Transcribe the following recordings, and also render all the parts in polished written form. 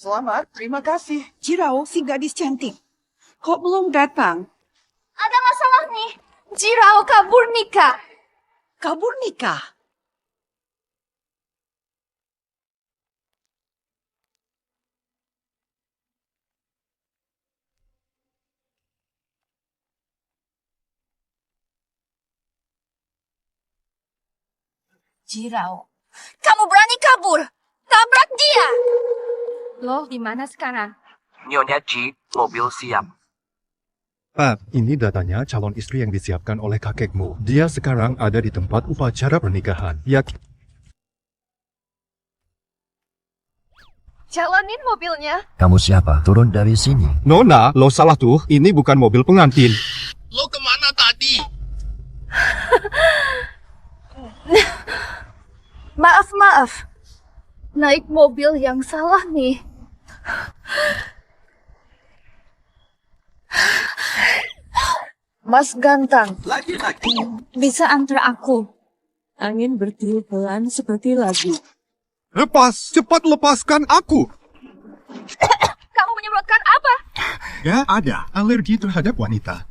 Selamat, terima kasih. Jirao, si gadis cantik. Kok belum datang? Ada masalah nih. Jirao kabur nikah. Kabur nikah? Jirao, kamu berani kabur. Tabrak dia. Lo di mana sekarang? Nyonya Ji, mobil siap. Pak, ini datanya calon istri yang disiapkan oleh kakekmu. Dia sekarang ada di tempat upacara pernikahan. Jalanin mobilnya. Kamu siapa? Turun dari sini. Nona, lo salah tuh. Ini bukan mobil pengantin. Lo kemana tadi? Maaf. Naik mobil yang salah nih. Mas ganteng, Lagi-lagi. bisa antar aku? Angin bertiup pelan seperti lagu. Cepat lepaskan aku. Kamu menyebabkan apa? Ya ada alergi terhadap wanita.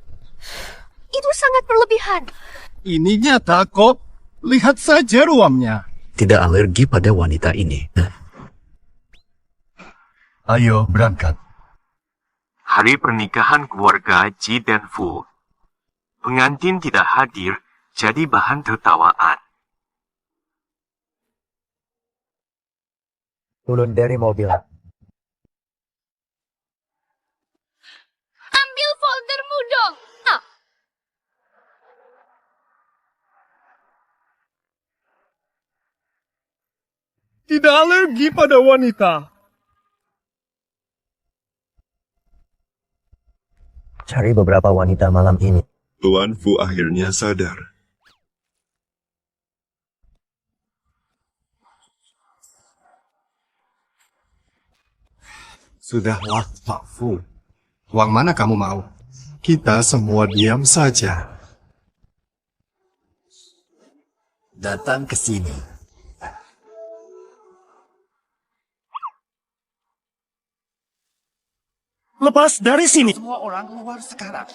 Itu sangat berlebihan. Ini nyata kok. Lihat saja ruamnya. Tidak alergi pada wanita ini. Ayo berangkat. Hari pernikahan keluarga Ji dan Fu. Pengantin tidak hadir, jadi bahan tertawaan. Turun dari mobil. Ambil foldermu dong. Tidak alergi pada wanita. Cari beberapa wanita malam ini. Tuan Fu akhirnya sadar. Sudahlah, Pak Fu. Uang mana kamu mau? Kita semua diam saja. Datang ke sini. Lepas dari sini. Semua orang keluar sekarang.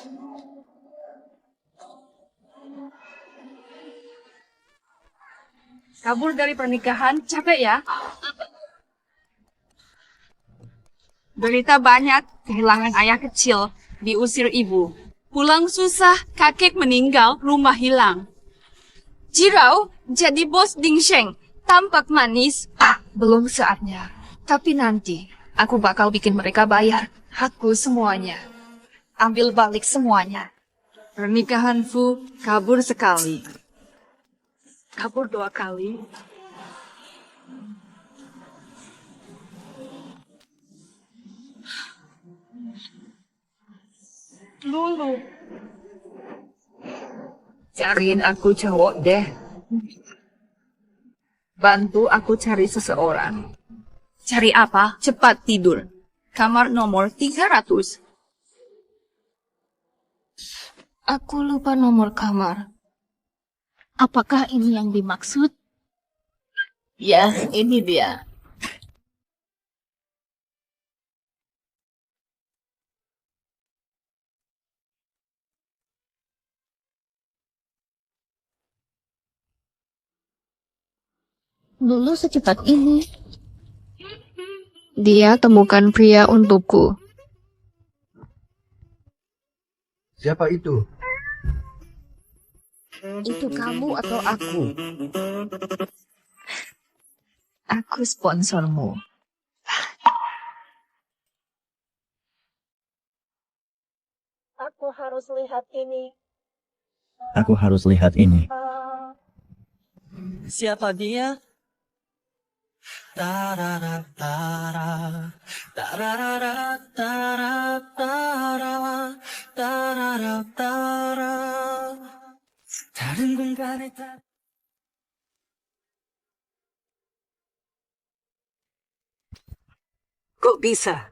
Kabur dari pernikahan, capek ya? Berita banyak, kehilangan ayah kecil, diusir ibu. Pulang susah, kakek meninggal, rumah hilang. Jirao jadi bos Dingsheng. Tampak manis. Belum saatnya. Tapi nanti aku bakal bikin mereka bayar. Aku semuanya. Ambil balik semuanya. Pernikahan Fu kabur sekali. Kabur 2 kali. Lulu. Cariin aku cowok deh. Bantu aku cari seseorang. Cari apa? Cepat tidur. Kamar nomor 300. Aku lupa nomor kamar. Apakah ini yang dimaksud? Ya, ini dia. Dulu secepat ini. Dia temukan pria untukku. Siapa itu? Itu kamu atau aku? Aku sponsormu. Aku harus lihat ini. Aku harus lihat ini. Siapa dia? 다른 공간에 Kok bisa?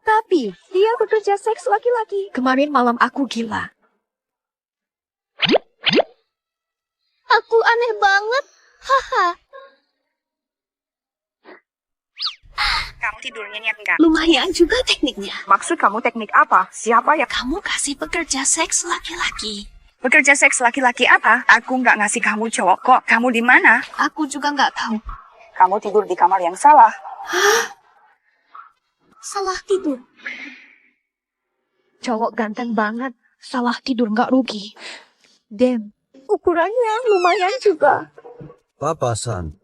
Tapi dia bekerja seks laki-laki. Kemarin malam aku gila. Aku aneh banget. Haha. tidurnya niat enggak? Lumayan juga tekniknya. Maksud kamu teknik apa? Siapa ya? Kamu kasih pekerja seks laki-laki. Bekerja seks laki-laki apa? Aku nggak ngasih kamu cowok kok. Kamu di mana? Aku juga nggak tahu. Kamu tidur di kamar yang salah. Salah tidur. Cowok ganteng banget. Salah tidur nggak rugi. Dem, ukurannya lumayan juga. Papasan.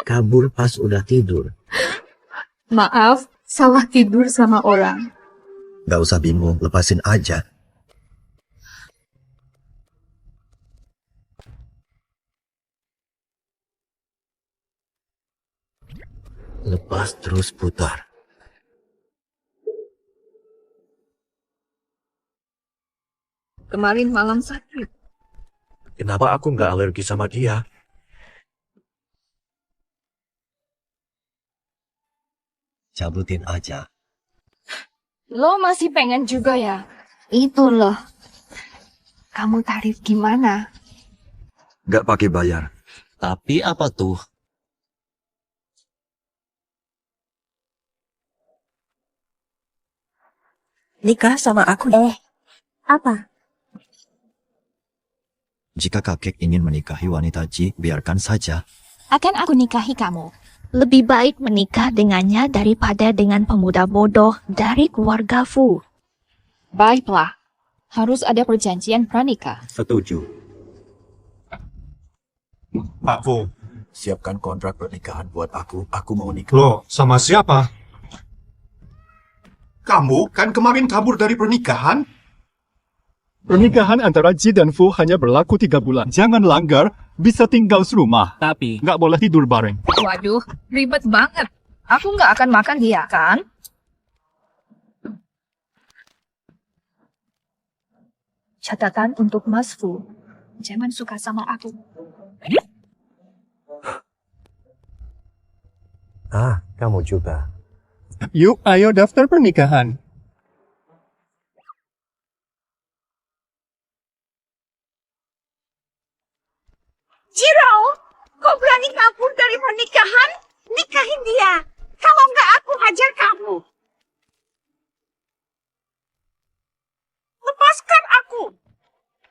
Kabur pas udah tidur. Maaf, salah tidur sama orang. Gak usah bingung, lepasin aja. Lepas terus putar. Kemarin malam sakit. Kenapa aku nggak alergi sama dia? Cabutin aja. Lo masih pengen juga ya? Itu loh. Kamu tarif gimana? Nggak pakai bayar. Tapi apa tuh? Nikah sama aku. Apa? Jika kakek ingin menikahi wanita Ji, biarkan saja. Akan aku nikahi kamu. Lebih baik menikah dengannya daripada dengan pemuda bodoh dari keluarga Fu. Baiklah. Harus ada perjanjian pranikah. Setuju. Pak Fu. Siapkan kontrak pernikahan buat aku. Aku mau nikah. Loh, sama siapa? Kamu kan kemarin kabur dari pernikahan? Pernikahan antara Ji dan Fu hanya berlaku 3 bulan. Jangan langgar, bisa tinggal serumah. Tapi Nggak boleh tidur bareng. Waduh, ribet banget. Aku nggak akan makan dia, kan? Catatan untuk Mas Fu. Jangan suka sama aku. Ah, kamu juga. Yuk, ayo daftar pernikahan. Jirau, kau berani kabur dari pernikahan? Nikahin dia. Kalau nggak aku hajar kamu. Lepaskan aku.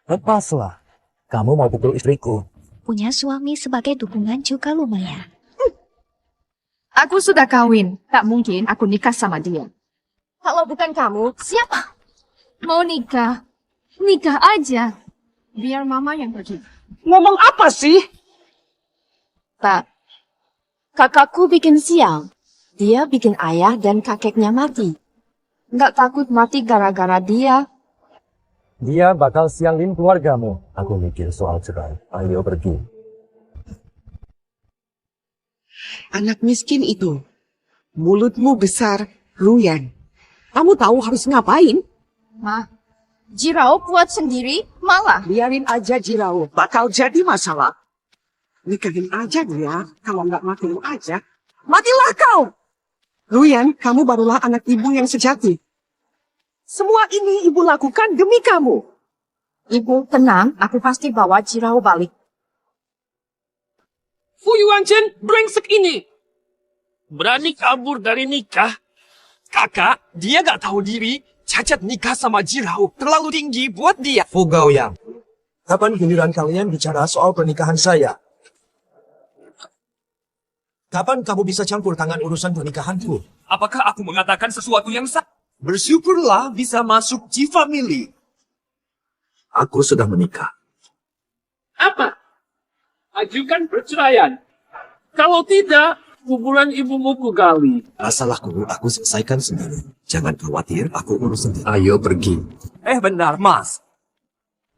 Lepaslah. Kamu mau pukul istriku. Punya suami sebagai dukungan juga lumayan. Aku sudah kawin. Tak mungkin aku nikah sama dia. Kalau bukan kamu, siapa? Mau nikah? Nikah aja. Biar mama yang pergi. ngomong apa sih? Pak, kakakku bikin sial. Dia bikin ayah dan kakeknya mati. Nggak takut mati gara-gara dia. Dia bakal sialin keluargamu. Aku mikir soal cerai. Ayo pergi. Anak miskin itu. Mulutmu besar, Ruyan. Kamu tahu harus ngapain? Ma, Jirau kuat sendiri, malah. Biarin aja Jirau, bakal jadi masalah. Nikahin aja dia, kalau nggak matimu aja. Matilah kau! Ruyan, kamu barulah anak ibu yang sejati. Semua ini ibu lakukan demi kamu. Ibu, tenang, aku pasti bawa Jirau balik. Fu Yuanchen, brengsek ini. Berani kabur dari nikah? Kakak, dia gak tahu diri. Cacat nikah sama Jirau terlalu tinggi buat dia. Fu Gaoyang. Kapan giliran kalian bicara soal pernikahan saya? Kapan kamu bisa campur tangan urusan pernikahanku? Apakah aku mengatakan sesuatu yang salah? Bersyukurlah bisa masuk G-Family. Aku sudah menikah. Apa? Ajukan perceraian. Kalau tidak, kuburan ibumu kugali. Masalahku aku selesaikan sendiri. Jangan khawatir, aku urus sendiri. Ayo pergi. Benar, Mas.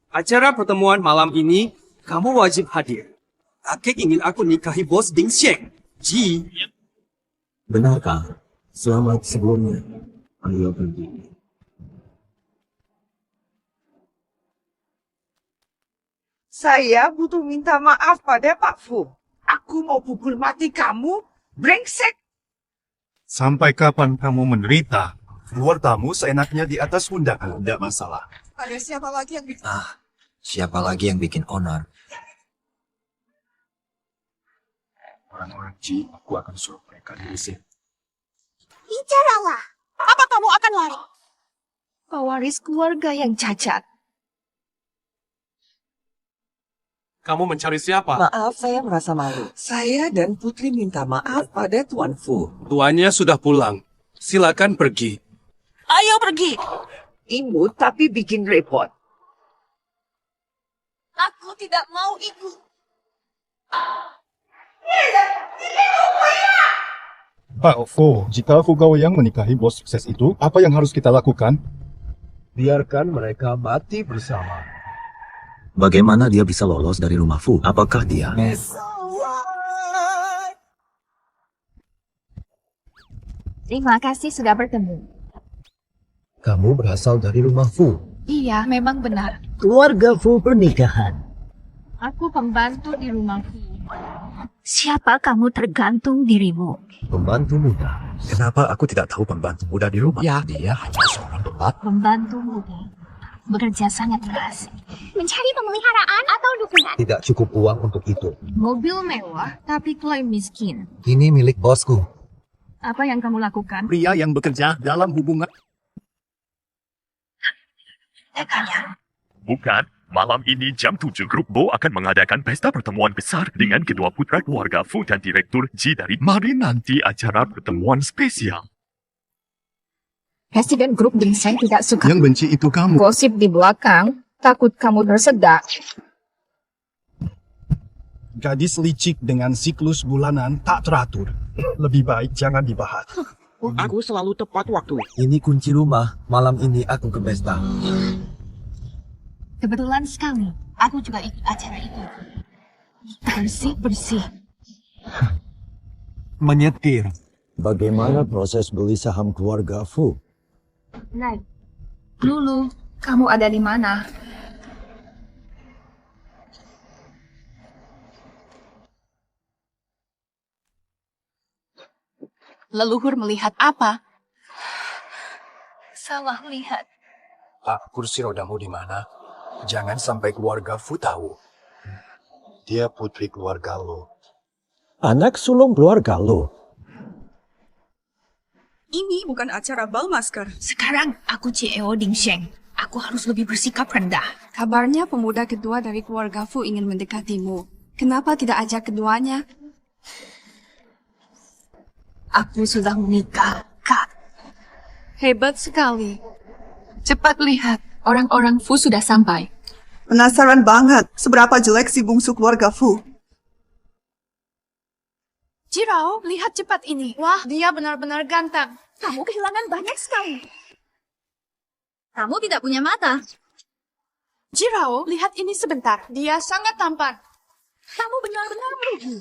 Acara pertemuan malam ini, kamu wajib hadir. Kakek ingin aku nikahi bos Ding Sheng. Ji. Benarkah? Selamat sebelumnya. Ayo pergi. Saya butuh minta maaf pada Pak Fu. Aku mau pukul mati kamu, brengsek. Sampai kapan kamu menderita? Keluar tamu seenaknya di atas undangan, tidak masalah. Ada siapa lagi yang bikin... Siapa lagi yang bikin onar? Orang-orang Ji, aku akan suruh mereka diusir. Bicaralah. Apa kamu akan lari? Pewaris keluarga yang cacat. Kamu mencari siapa? Maaf, saya merasa malu. Saya dan Putri minta maaf pada Tuan Fu. Tuannya sudah pulang. Silakan pergi. Ayo pergi. Imut tapi bikin repot. Aku tidak mau ikut. Pak Fu, jika Fu Gaoyang menikahi bos sukses itu, apa yang harus kita lakukan? Biarkan mereka mati bersama. Bagaimana dia bisa lolos dari rumah Fu? Apakah dia? Terima kasih sudah bertemu. Kamu berasal dari rumah Fu. Iya, memang benar. Keluarga Fu pernikahan. Aku pembantu di rumah Fu. Siapa kamu tergantung dirimu? Pembantu muda. Kenapa aku tidak tahu pembantu muda di rumah? Ya, dia hanya seorang pembantu. Pembantu muda. Bekerja sangat keras. Mencari pemeliharaan atau dukungan? Tidak cukup uang untuk itu. Mobil mewah, tapi klaim miskin. Ini milik bosku. Apa yang kamu lakukan? Pria yang bekerja dalam hubungan. Bukan, malam ini jam 7 Grup Bo akan mengadakan pesta pertemuan besar dengan kedua putra keluarga Fu dan Direktur Ji dari Mari nanti acara pertemuan spesial. Presiden grup Ginseng tidak suka Yang benci itu kamu. gosip di belakang, takut kamu tersedak. Gadis licik dengan siklus bulanan tak teratur. Lebih baik jangan dibahas. Aku selalu tepat waktu. Ini kunci rumah. Malam ini aku ke pesta. Kebetulan sekali, aku juga ikut acara itu. Bersih-bersih. Menyetir. Bagaimana proses beli saham keluarga Fu? Naik. Lulu, kamu ada di mana? Leluhur melihat apa? Salah lihat. Pak, kursi rodamu di mana? Jangan sampai keluarga Fu tahu. Dia putri keluarga lo. Anak sulung keluarga lo. Ini bukan acara bal masker. Sekarang aku CEO Ding Sheng. Aku harus lebih bersikap rendah. Kabarnya pemuda kedua dari keluarga Fu ingin mendekatimu. Kenapa tidak ajak keduanya? Aku sudah menikah, Kak. Hebat sekali. Cepat lihat, orang-orang Fu sudah sampai. Penasaran banget seberapa jelek si bungsu keluarga Fu. Jirao, lihat cepat ini. Wah, dia benar-benar ganteng. Kamu kehilangan banyak sekali. Kamu tidak punya mata. Jirao, lihat ini sebentar. Dia sangat tampan. Kamu benar-benar merugi.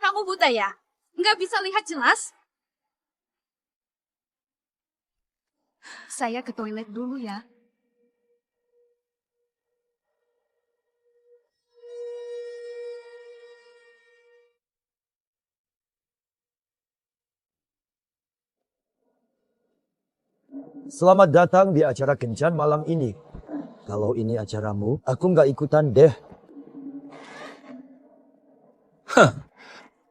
Kamu buta ya? Nggak bisa lihat jelas? Saya ke toilet dulu ya. Selamat datang di acara kencan malam ini. Kalau ini acaramu, aku nggak ikutan deh.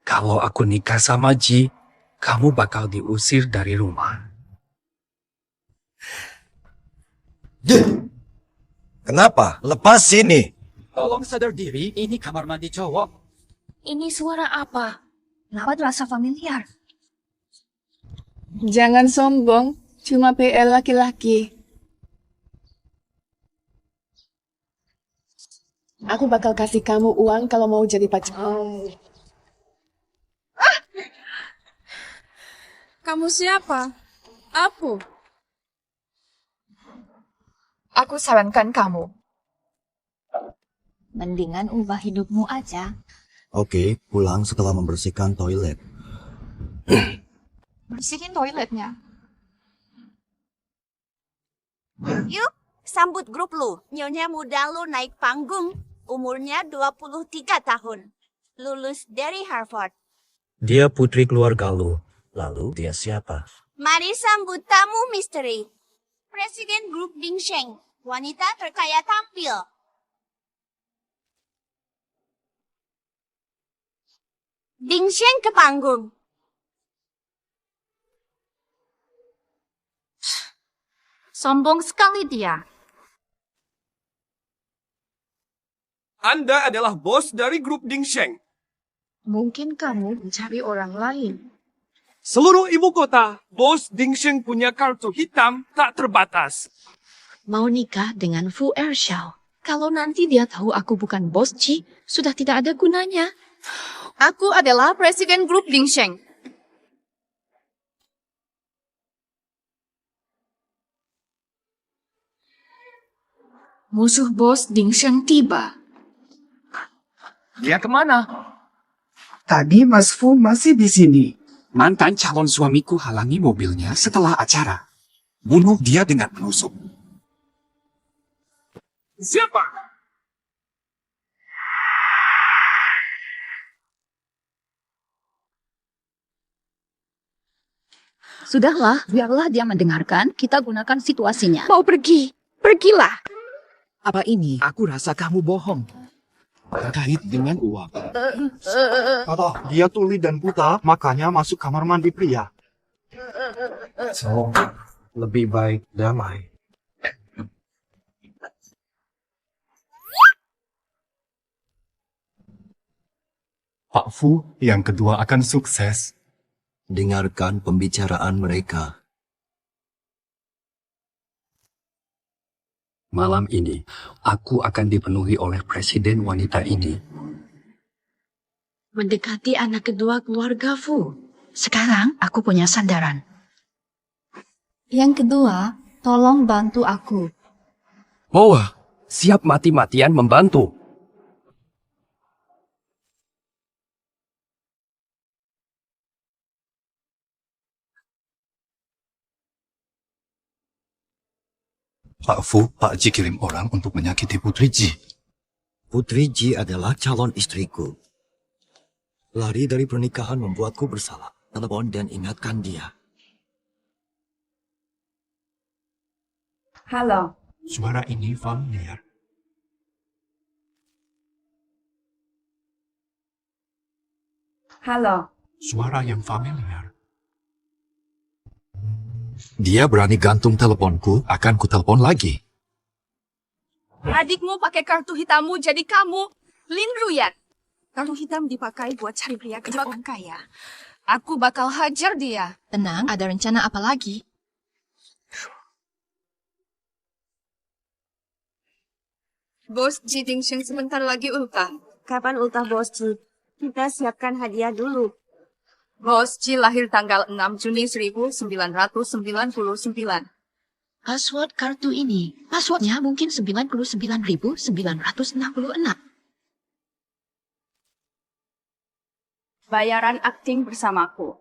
Kalau aku nikah sama Ji, kamu bakal diusir dari rumah. Kenapa? Lepas sini. Tolong sadar diri, ini kamar mandi cowok. Ini suara apa? Lawat rasa familiar. Jangan sombong, cuma PL laki-laki. Aku bakal kasih kamu uang kalau mau jadi pacar. Kamu siapa? Aku. Aku sarankan kamu. Mendingan ubah hidupmu aja. Oke, pulang setelah membersihkan toilet. Bersihin toiletnya. Yuk, sambut grup lu. Nyonya muda lu naik panggung. Umurnya 23 tahun. Lulus dari Harvard. Dia putri keluarga lu. Lalu dia siapa? Mari sambut tamu misteri. Presiden grup Ding Sheng. Wanita terkaya tampil. Ding Sheng ke panggung. Sombong sekali dia. Anda adalah bos dari grup Dingsheng. Mungkin kamu mencari orang lain. Seluruh ibu kota, bos Dingsheng punya kartu hitam tak terbatas. Mau nikah dengan Fu Ershao. Kalau nanti dia tahu aku bukan bos Ji, sudah tidak ada gunanya. Aku adalah presiden grup Dingsheng. Musuh bos Dingsheng tiba. Dia kemana? Tadi Mas Fu masih di sini. Mantan calon suamiku halangi mobilnya setelah acara. Bunuh dia dengan menusuk. Siapa? Sudahlah, biarlah dia mendengarkan. Kita gunakan situasinya. Mau pergi? Pergilah. Apa ini? Aku rasa kamu bohong. Terkait dengan uang. Kata dia tuli dan buta, makanya masuk kamar mandi pria. So, lebih baik damai. Pak Fu yang kedua akan sukses. Dengarkan pembicaraan mereka. Malam ini, aku akan dipenuhi oleh presiden wanita ini. Mendekati anak kedua keluarga Fu. Sekarang aku punya sandaran. Yang kedua, tolong bantu aku. Moa, siap mati-matian membantu. Pak Fu, Pak Ji kirim orang untuk menyakiti Putri Ji. Putri Ji adalah calon istriku. Lari dari pernikahan membuatku bersalah. Telepon dan ingatkan dia. Halo. Suara ini familiar. Halo. Suara yang familiar. Dia berani gantung teleponku, akan kutelepon lagi. Adikmu pakai kartu hitammu jadi kamu, Lin Ruyan. Kartu hitam dipakai buat cari pria orang kaya. Aku bakal hajar dia. Tenang, ada rencana apa lagi? Bos Ji Dingsheng sebentar lagi ultah. Kapan ultah Bos Ji? Kita siapkan hadiah dulu. Bos Ji lahir tanggal 6 Juni 1999. Password kartu ini. Passwordnya mungkin 99.966. Bayaran akting bersamaku.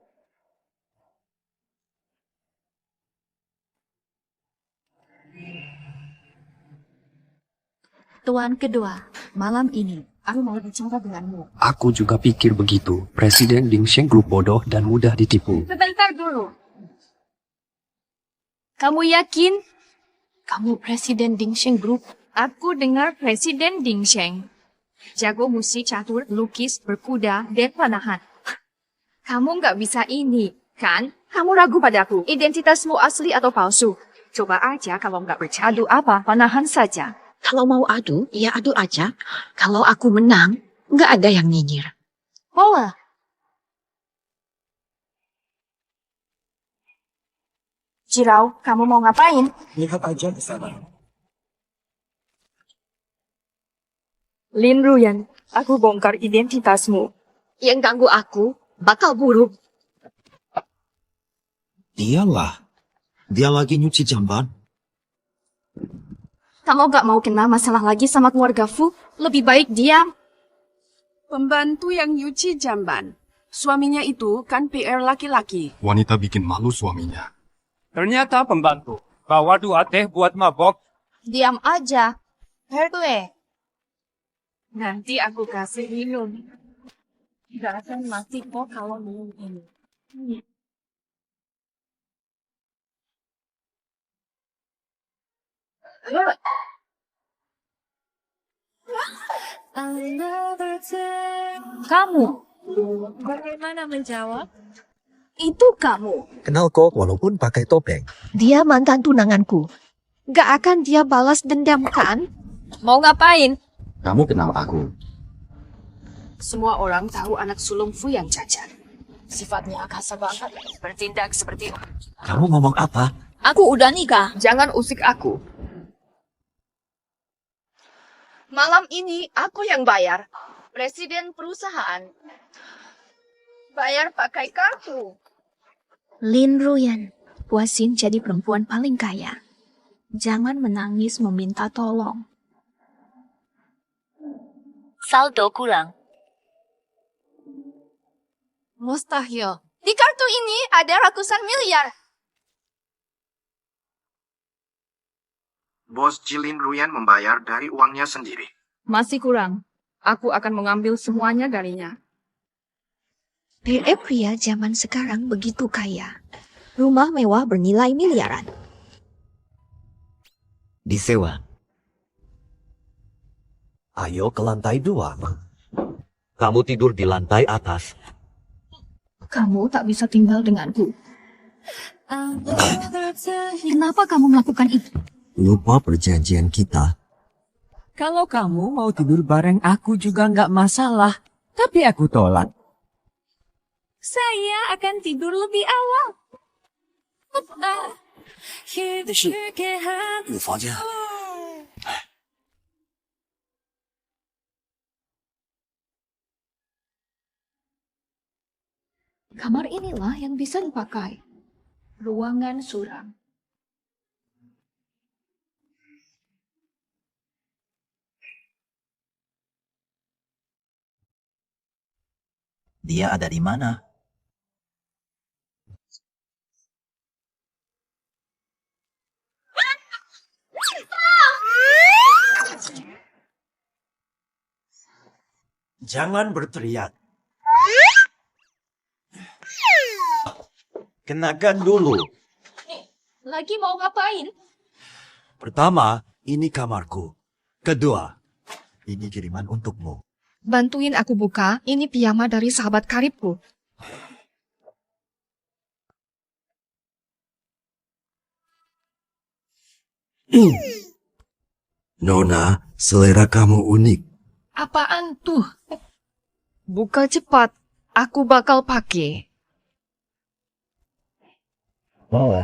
Tuan kedua, malam ini aku mau bicara denganmu. Aku juga pikir begitu. Presiden Dingsheng grup bodoh dan mudah ditipu. Sebentar dulu. Kamu yakin? Kamu presiden Dingsheng Group. Aku dengar Presiden Dingsheng. Jago musik catur, lukis, berkuda, dan panahan. Kamu nggak bisa ini, kan? Kamu ragu padaku. Identitasmu asli atau palsu? Coba aja kalau nggak percaya. Adu apa? Panahan saja. Kalau mau adu, ya adu aja. Kalau aku menang, nggak ada yang nyinyir. Pola. Jirau, kamu mau ngapain? Lihat aja di sana. Lin Ruyan, aku bongkar identitasmu. Yang ganggu aku, bakal buruk. Dialah. Dia lagi nyuci jamban. Kamu gak mau kena masalah lagi sama keluarga Fu? Lebih baik diam. Pembantu yang nyuci jamban. Suaminya itu kan PR laki-laki. Wanita bikin malu suaminya. Ternyata pembantu. Bawa 2 teh buat mabok. Diam aja. Herkule. Nanti aku kasih minum. Gak akan mati kok kalau minum ini. Kamu. Bagaimana menjawab? Itu kamu. Kenal kok walaupun pakai topeng. Dia mantan tunanganku. Gak akan dia balas dendam kan? Mau ngapain? Kamu kenal aku. Semua orang tahu anak sulung Fu yang cacat. Sifatnya kasar banget. Bertindak seperti... Kamu ngomong apa? Aku udah nikah. Jangan usik aku. Malam ini aku yang bayar. Presiden perusahaan. Bayar pakai kartu. Lin Ruyan, puasin jadi perempuan paling kaya. Jangan menangis meminta tolong. Saldo kurang. Mustahil. Di kartu ini ada ratusan miliar. Bos Jilin Ruyan membayar dari uangnya sendiri. Masih kurang. Aku akan mengambil semuanya darinya. Pria zaman sekarang begitu kaya. Rumah mewah bernilai miliaran. Disewa. Ayo ke lantai 2. Kamu tidur di lantai atas. Kamu tak bisa tinggal denganku. Kenapa kamu melakukan itu? Lupa perjanjian kita. Kalau kamu mau tidur bareng aku juga nggak masalah. Tapi aku tolak. Saya akan tidur lebih awal. 这是我房间。 Kamar inilah yang bisa dipakai. Ruangan suram. Dia ada di mana? Jangan berteriak. Kenakan dulu. Lagi mau ngapain? Pertama, ini kamarku. Kedua, ini kiriman untukmu. Bantuin aku buka. Ini piyama dari sahabat karibku. Nona, selera kamu unik. Apaan tuh? Buka cepat. Aku bakal pakai. Mau?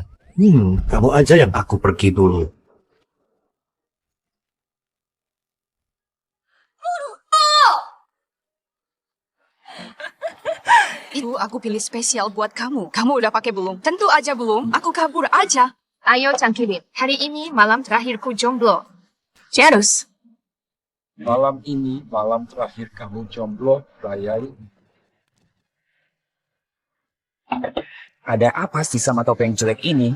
Kamu aja yang aku pergi dulu. Itu aku pilih spesial buat kamu. Kamu udah pakai belum? Tentu aja belum. Aku kabur aja. Ayo cangkirin. Hari ini malam terakhirku jomblo. Cheers. Malam ini malam terakhir kamu jomblo, Rayai. Ada apa sih sama topeng jelek ini?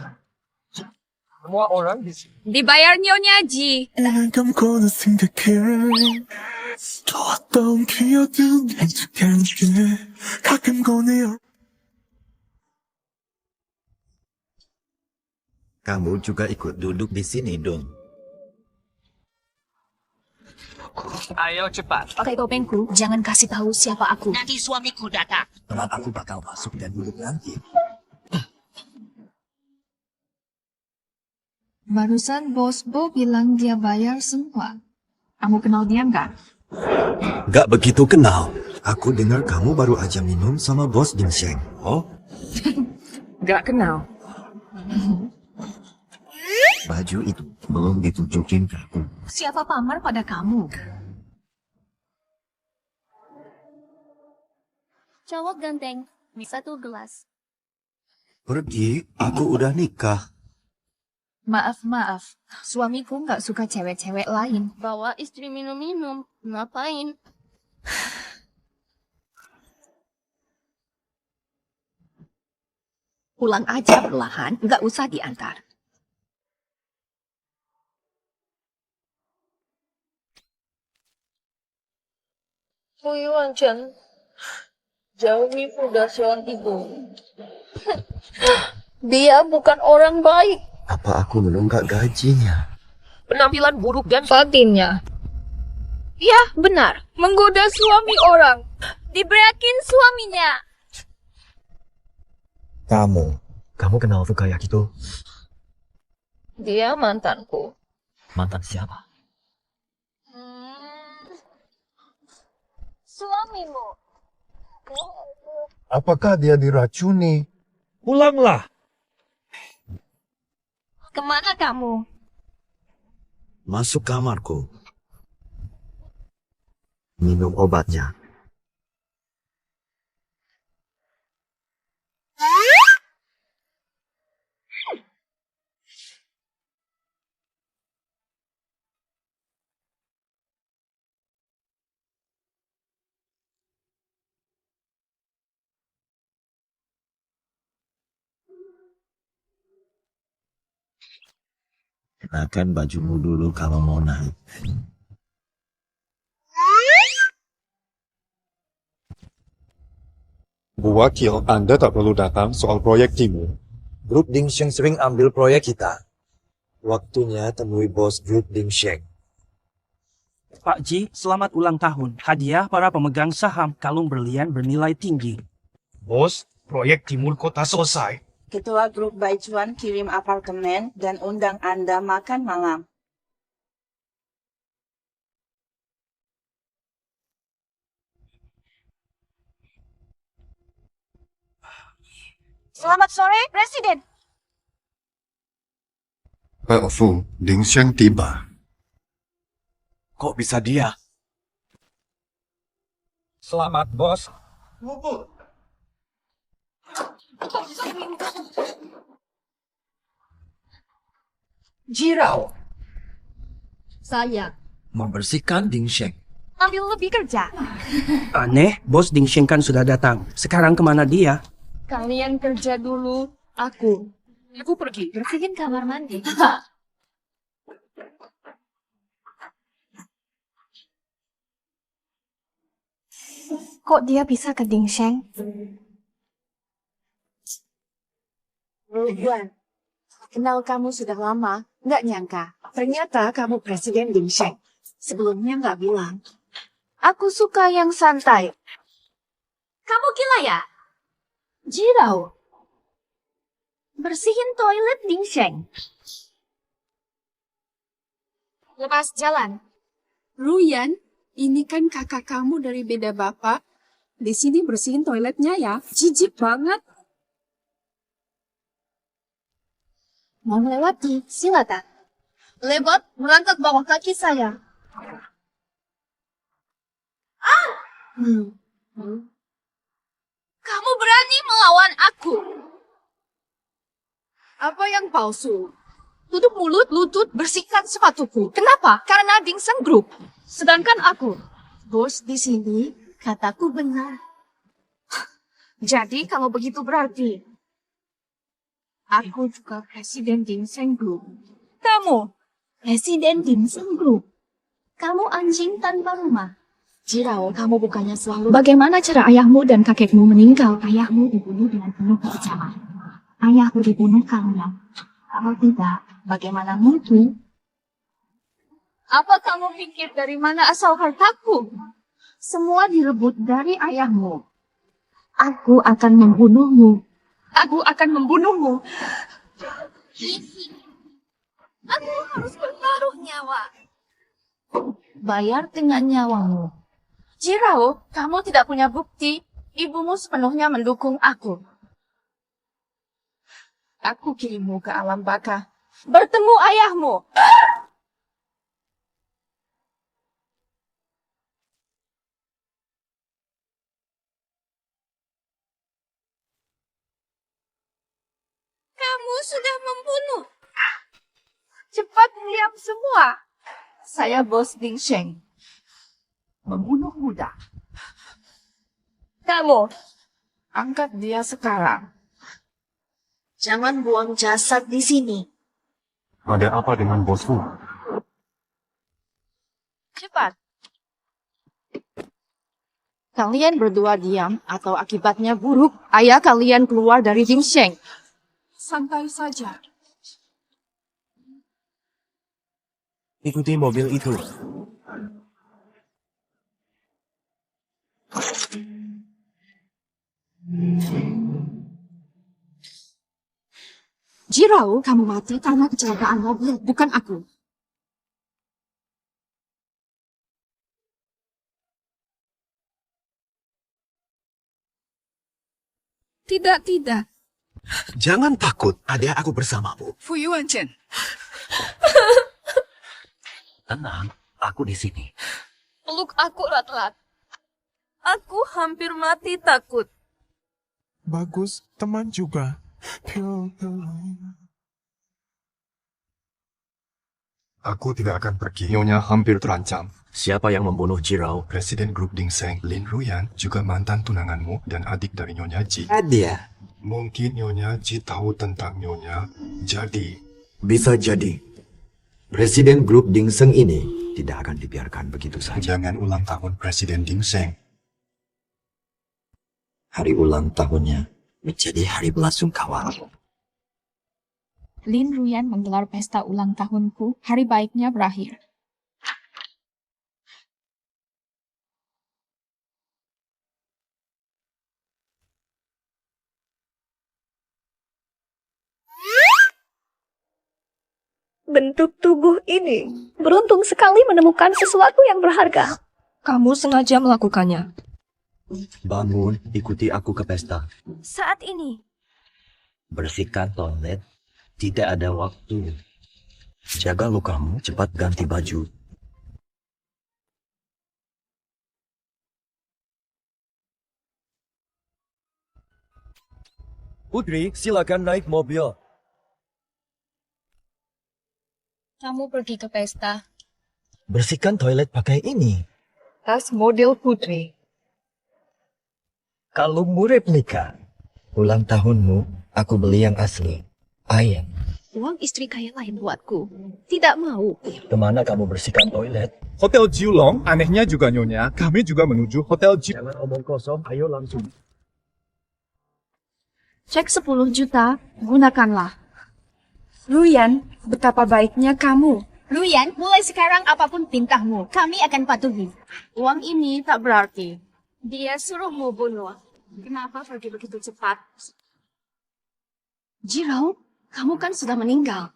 Semua orang di sini. Dibayar Nyonya Ji. Kamu juga ikut duduk di sini dong. Ayo cepat. Pakai topengku, jangan kasih tahu siapa aku. Nanti suamiku datang. Teman aku bakal masuk dan duduk nanti. Barusan bos Bo bilang dia bayar semua. Kamu kenal dia nggak? Gak begitu kenal. Aku dengar kamu baru aja minum sama bos Dingsheng. Oh? Gak kenal. Baju itu belum ditunjukin ke aku. Siapa pamer pada kamu? Cowok ganteng, 1 gelas. Pergi, aku udah nikah. Maaf. Suamiku nggak suka cewek-cewek lain. Bawa istri minum-minum, ngapain? Pulang aja perlahan, nggak usah diantar. Yuan Chen, jauhi muda seorang ibu. Dia bukan orang baik. Apa aku menunggak gajinya? Penampilan buruk dan batinnya. Ya, benar. Menggoda suami orang. Diberakin suaminya. Kamu kenal tuh kayak gitu? Dia mantanku. Mantan siapa? Suamimu. Apakah dia diracuni? Pulanglah. Kemana kamu? Masuk kamarku. Minum obatnya. Kenakan bajumu dulu kalau mau naik. Bu Wakil, Anda tak perlu datang soal proyek timur. Grup Dingsheng sering ambil proyek kita. Waktunya temui bos grup Dingsheng. Pak Ji, selamat ulang tahun. Hadiah para pemegang saham kalung berlian bernilai tinggi. Bos, proyek timur kota selesai. Ketua grup Baichuan kirim apartemen dan undang Anda makan malam. Selamat sore, Presiden. Pak Fu, Dingsheng tiba. Kok bisa dia? Selamat, bos. Jirau. Saya Membersihkan Dingsheng. ambil lebih kerja. Aneh, bos Dingsheng kan sudah datang. Sekarang kemana dia? Kalian kerja dulu, aku pergi. Bersihin kamar mandi. Kok dia bisa ke Dingsheng? Ruyan, kenal kamu sudah lama, nggak nyangka. Ternyata kamu Presiden Dingsheng. Sebelumnya nggak bilang. Aku suka yang santai. Kamu gila ya? Jirau. Bersihin toilet Dingsheng. Lepas jalan. Ruyan, ini kan kakak kamu dari beda bapak. Di sini bersihin toiletnya ya. Jijik banget. Mau melewati, silakan. Lewat merangkak bawah kaki saya. Kamu berani melawan aku. Apa yang palsu? Tutup mulut, lutut, bersihkan sepatuku. Kenapa? Karena Dingsheng Group. Sedangkan aku. Bos di sini, kataku benar. Jadi kalau begitu berarti aku juga Presiden Dingsheng Group. Kamu? Presiden Dingsheng Group. Kamu anjing tanpa rumah. Jirau, kamu bukannya selalu... Bagaimana cara ayahmu dan kakekmu meninggal? Ayahmu dibunuh dengan penuh kekejaman. Ayahku dibunuh karena kalau tidak, bagaimana mungkin? Apa kamu pikir dari mana asal hartaku? Semua direbut dari ayahmu. Aku akan membunuhmu. Aku akan membunuhmu. Aku harus bertaruh nyawa. Bayar dengan nyawamu. Jirau, kamu tidak punya bukti. Ibumu sepenuhnya mendukung aku. Aku kirimmu ke alam baka. Bertemu ayahmu. Kamu sudah membunuh. Cepat diam semua. Saya bos Dingsheng. Membunuh mudah. Kamu, angkat dia sekarang. Jangan buang jasad di sini. Ada apa dengan bosku? Cepat. Kalian berdua diam atau akibatnya buruk. Ayah kalian keluar dari Dingsheng. Santai saja. Ikuti mobil itu. Jirau, kamu mati karena kecelakaan mobil, bukan aku. Tidak. Jangan takut, ada aku bersamamu. Fu Yuan Chen. Tenang, aku di sini. Peluk aku, Rat-Rat. Aku hampir mati takut. Bagus, teman juga. Aku tidak akan pergi. Nyonya hampir terancam. Siapa yang membunuh Jirau? Presiden grup Dingseng, Lin Ruyan, juga mantan tunanganmu dan adik dari Nyonya Ji. Dia. Mungkin Nyonya Ji tahu tentang Nyonya, jadi... Bisa jadi. Presiden grup Dingseng ini tidak akan dibiarkan begitu saja. Jangan ulang tahun Presiden Dingseng. Hari ulang tahunnya menjadi hari belasungkawa. Lin Ruyan menggelar pesta ulang tahunku, hari baiknya berakhir. Bentuk tubuh ini beruntung sekali menemukan sesuatu yang berharga. Kamu sengaja melakukannya. Bangun, ikuti aku ke pesta. Saat ini. Bersihkan toilet. Tidak ada waktu. Jaga lukamu, cepat ganti baju. Putri, silakan naik mobil. Kamu pergi ke pesta. Bersihkan toilet pakai ini. Tas model Putri. Kalungmu replika. Ulang tahunmu, aku beli yang asli. Ayam. Uang istri kaya lain buatku. Tidak mau. Kemana kamu bersihkan toilet? Hotel Jiulong, anehnya juga Nyonya, kami juga menuju Hotel Jangan omong kosong, ayo langsung. Cek 10 juta, gunakanlah. Ruyan, betapa baiknya kamu. Ruyan, mulai sekarang apapun perintahmu, kami akan patuhi. Uang ini tak berarti. Dia suruhmu bunuh. Kenapa pergi begitu cepat? Jirau, kamu kan sudah meninggal.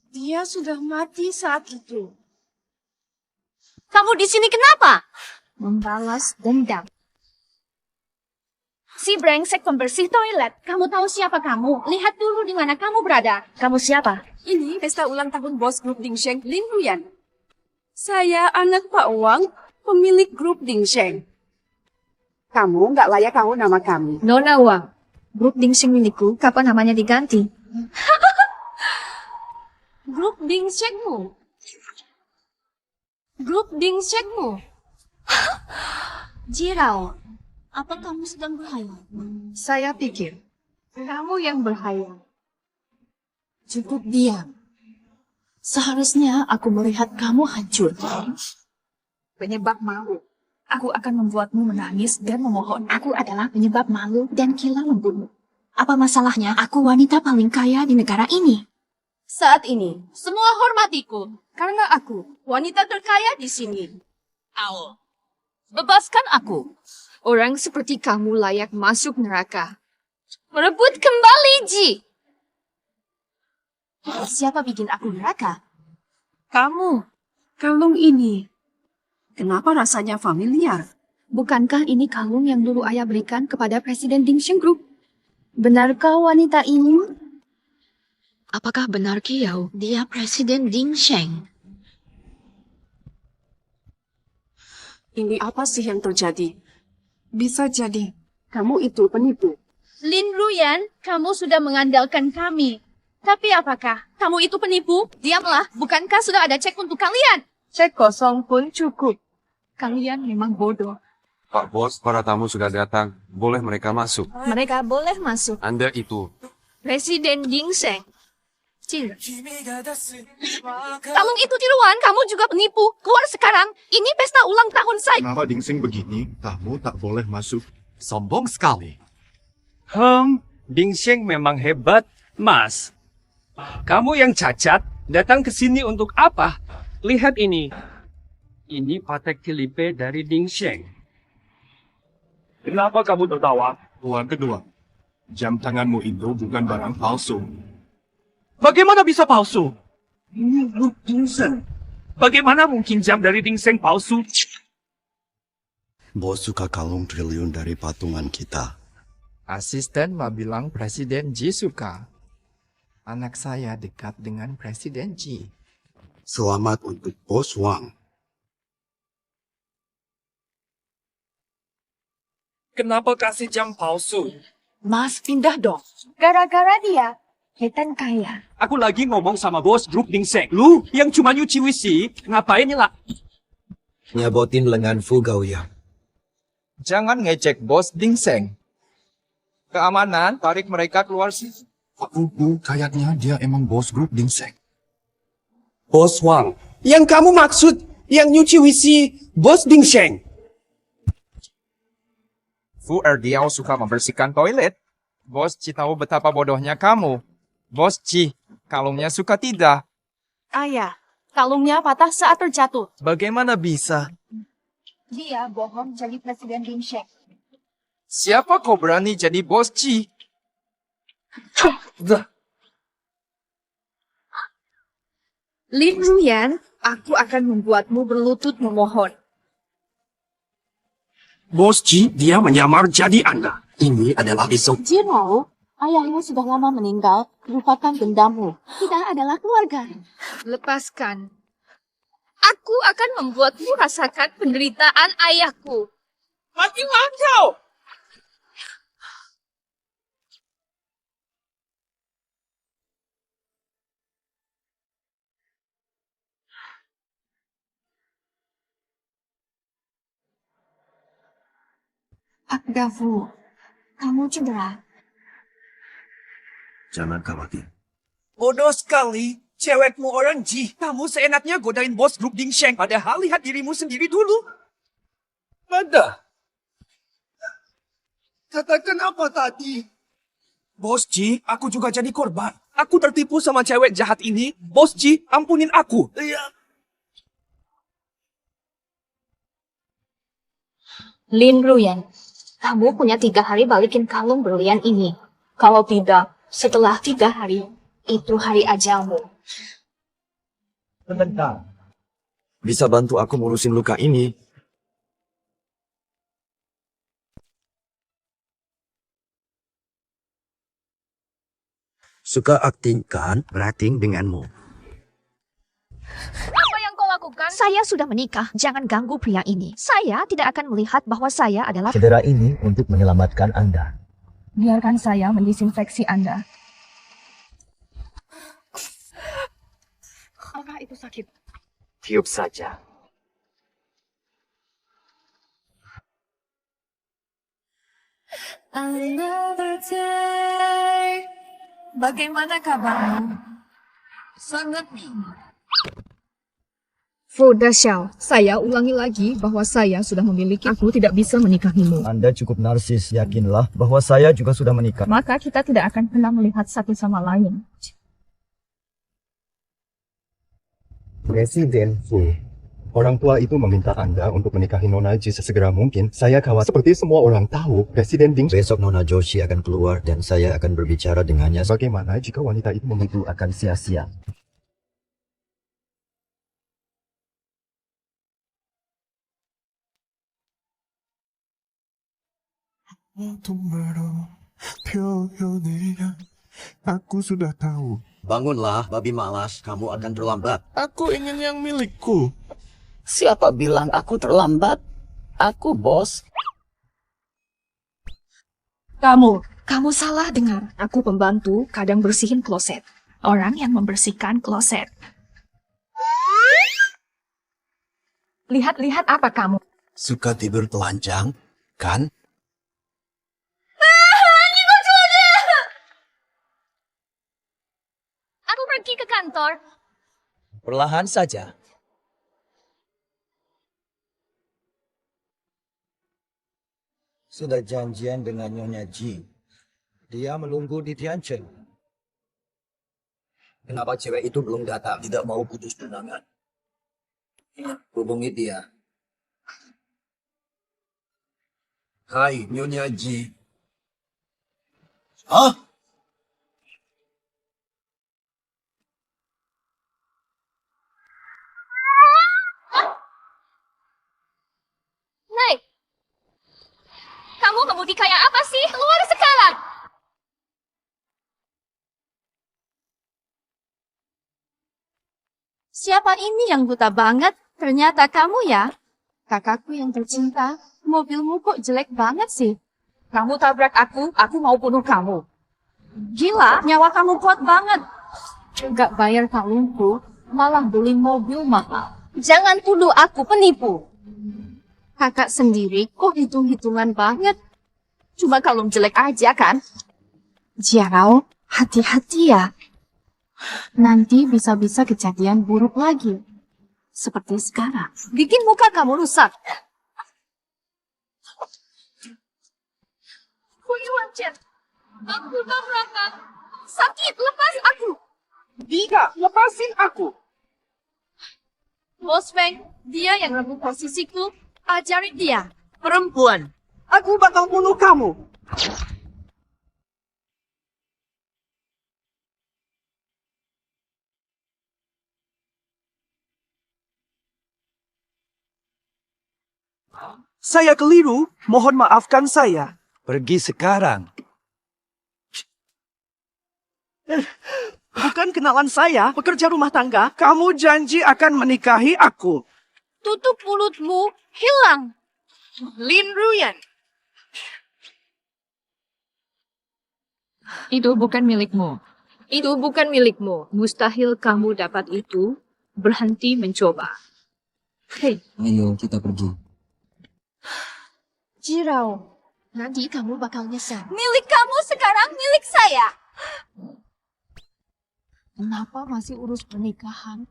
Dia sudah mati saat itu. Kamu di sini kenapa? Membalas dendam. Si brengsek pembersih toilet. Kamu tahu siapa kamu? Lihat dulu di mana kamu berada. Kamu siapa? Ini pesta ulang tahun bos grup Dingseng, Lin Ruyan. Saya anak Pak Wang, pemilik grup Dingseng. Kamu nggak layak tahu nama kami. Nona Wang, grup Dingseng milikku, kapan namanya diganti? Grup Dingsengmu. Grup Dingsengmu. Jirau. Apa kamu sedang berhayal? Saya pikir, kamu yang berhayal. Cukup diam. Seharusnya aku melihat kamu hancur. Penyebab malu. Aku akan membuatmu menangis dan memohon. Aku adalah penyebab malu dan gila membunuh. Apa masalahnya? Aku wanita paling kaya di negara ini. Saat ini, semua hormatiku. Karena aku, wanita terkaya di sini. Au. Bebaskan aku. Orang seperti kamu layak masuk neraka. Merebut kembali, Ji. Siapa bikin aku neraka? Kamu. Kalung ini. Kenapa rasanya familiar? Bukankah ini kalung yang dulu ayah berikan kepada Presiden Dingseng Group? Benarkah wanita ini? Apakah benar Kiau? Dia Presiden Dingseng. Ini apa sih yang terjadi? Bisa jadi kamu itu penipu. Lin Ruyan, kamu sudah mengandalkan kami. Tapi apakah kamu itu penipu? Diamlah, bukankah sudah ada cek untuk kalian? Cek kosong pun cukup. Kalian memang bodoh. Pak Bos, para tamu sudah datang. Boleh mereka masuk. Mereka boleh masuk. Anda itu. Presiden Dingseng. Kalung itu tiruan, kamu juga penipu. Keluar sekarang, ini pesta ulang tahun saya. Kenapa Dingseng begini? Kamu tak boleh masuk. Sombong sekali. Dingseng memang hebat, Mas. Kamu yang cacat, datang ke sini untuk apa? Lihat ini. Ini Patek Philippe dari Dingseng. Kenapa kamu tertawa? Uang kedua. Jam tanganmu itu bukan barang palsu. Bagaimana bisa palsu? Ini grup Dingseng. Bagaimana mungkin jam dari Dingseng palsu? Bos suka kalung triliun dari patungan kita. Asisten mah bilang Presiden Ji suka. Anak saya dekat dengan Presiden Ji. Selamat untuk Bos Wang. Kenapa kasih jam palsu? Mas, pindah dong. Gara-gara dia, kelihatan kaya. Aku lagi ngomong sama bos grup Dingseng. Lu yang cuma nyuci wisi, ngapain nyela? Nyabotin lengan fugau ya. Jangan ngecek bos Dingseng. Keamanan, tarik mereka keluar sih. Kayaknya dia emang bos grup Dingseng. Bos Wang. Yang kamu maksud, yang nyuci wisi, bos Dingseng. Fu Erdiao suka membersihkan toilet. Bos Ci tahu betapa bodohnya kamu. Bos Ci, kalungnya suka tidak. Ayah, kalungnya patah saat terjatuh. Bagaimana bisa? Dia bohong jadi Presiden Dingseng. Siapa kau berani jadi bos Ci? Lin Ruyan, aku akan membuatmu berlutut memohon. Bos Ji, dia menyamar jadi Anda. Ini adalah besok. Jiro, ayahmu sudah lama meninggal, lupakan dendamu. Kita adalah keluarga. Lepaskan. Aku akan membuatmu rasakan penderitaan ayahku. Matilah kau! Dafu, kamu cedera. Jangan khawatir. Bodoh sekali. Cewekmu orang Ji. Kamu seenaknya godain bos grup Dingseng. Padahal lihat dirimu sendiri dulu. Mana? Katakan apa tadi? Bos Ji, aku juga jadi korban. Aku tertipu sama cewek jahat ini. Bos Ji, ampunin aku. Iya. Lin Ruyan, kamu punya 3 hari balikin kalung berlian ini. Kalau tidak, setelah 3 hari, itu hari ajalmu. Sebentar. Bisa bantu aku ngurusin luka ini? Suka akting kan? Berakting denganmu. Apa yang kau lakukan? Saya sudah menikah. Jangan ganggu pria ini. Saya tidak akan melihat bahwa saya adalah... Cedera ini untuk menyelamatkan Anda. Biarkan saya mendisinfeksi Anda. Apakah itu sakit? Tiup saja. Another day. Bagaimana kabarmu? Sangat Fu Daxiao, saya ulangi lagi bahwa saya sudah memiliki. Aku tidak bisa menikahimu. Anda cukup narsis, yakinlah bahwa saya juga sudah menikah. Maka kita tidak akan pernah melihat satu sama lain. Presiden Fu, orang tua itu meminta Anda untuk menikahi Nona Ji sesegera mungkin. Saya khawatir seperti semua orang tahu, Presiden Ding... Besok Nona Joshi akan keluar dan saya akan berbicara dengannya. Bagaimana jika wanita itu Itu akan sia-sia. Aku sudah tahu. Bangunlah, babi malas. Kamu akan terlambat. Aku ingin yang milikku. Siapa bilang aku terlambat? Aku bos. Kamu salah dengar. Aku pembantu, kadang bersihin kloset. Orang yang membersihkan kloset. Lihat-lihat apa kamu? Suka tidur telanjang, kan? Aku pergi ke kantor. Perlahan saja. Sudah janjian dengan Nyonya Ji. Dia menunggu di Tianchen. Kenapa cewek itu belum datang? Tidak mau putus tunangan. Hubungi dia. Hai, Nyonya Ji. Hah? Naik! Kamu kemudi kayak apa sih? Keluar sekarang! Siapa ini yang buta banget? Ternyata kamu ya? Kakakku yang tercinta, mobilmu kok jelek banget sih. Kamu tabrak aku mau bunuh kamu. Gila, nyawa kamu kuat banget. Gak bayar kalungku, malah beli mobil mahal. Jangan tuduh aku penipu. Kakak sendiri kok hitung-hitungan banget. Cuma kalung jelek aja kan? Jarau, hati-hati ya. Nanti bisa-bisa kejadian buruk lagi. Seperti sekarang. Bikin muka kamu rusak. Fuyu-wan-chen, aku tabrakan. Sakit, lepas aku. Dia, lepasin aku. Bos Feng, dia yang rebut posisiku. Ajarin dia. Perempuan, aku bakal bunuh kamu. Saya keliru, mohon maafkan saya. Pergi sekarang. Bukan kenalan saya, pekerja rumah tangga. Kamu janji akan menikahi aku. Tutup mulutmu, hilang. Lin Ruyan. Itu bukan milikmu. Itu bukan milikmu. Mustahil kamu dapat itu. Berhenti mencoba. Hei. Ayo kita pergi. Jirau, nanti kamu bakal nyesal. Milik kamu sekarang milik saya. Kenapa masih urus pernikahan?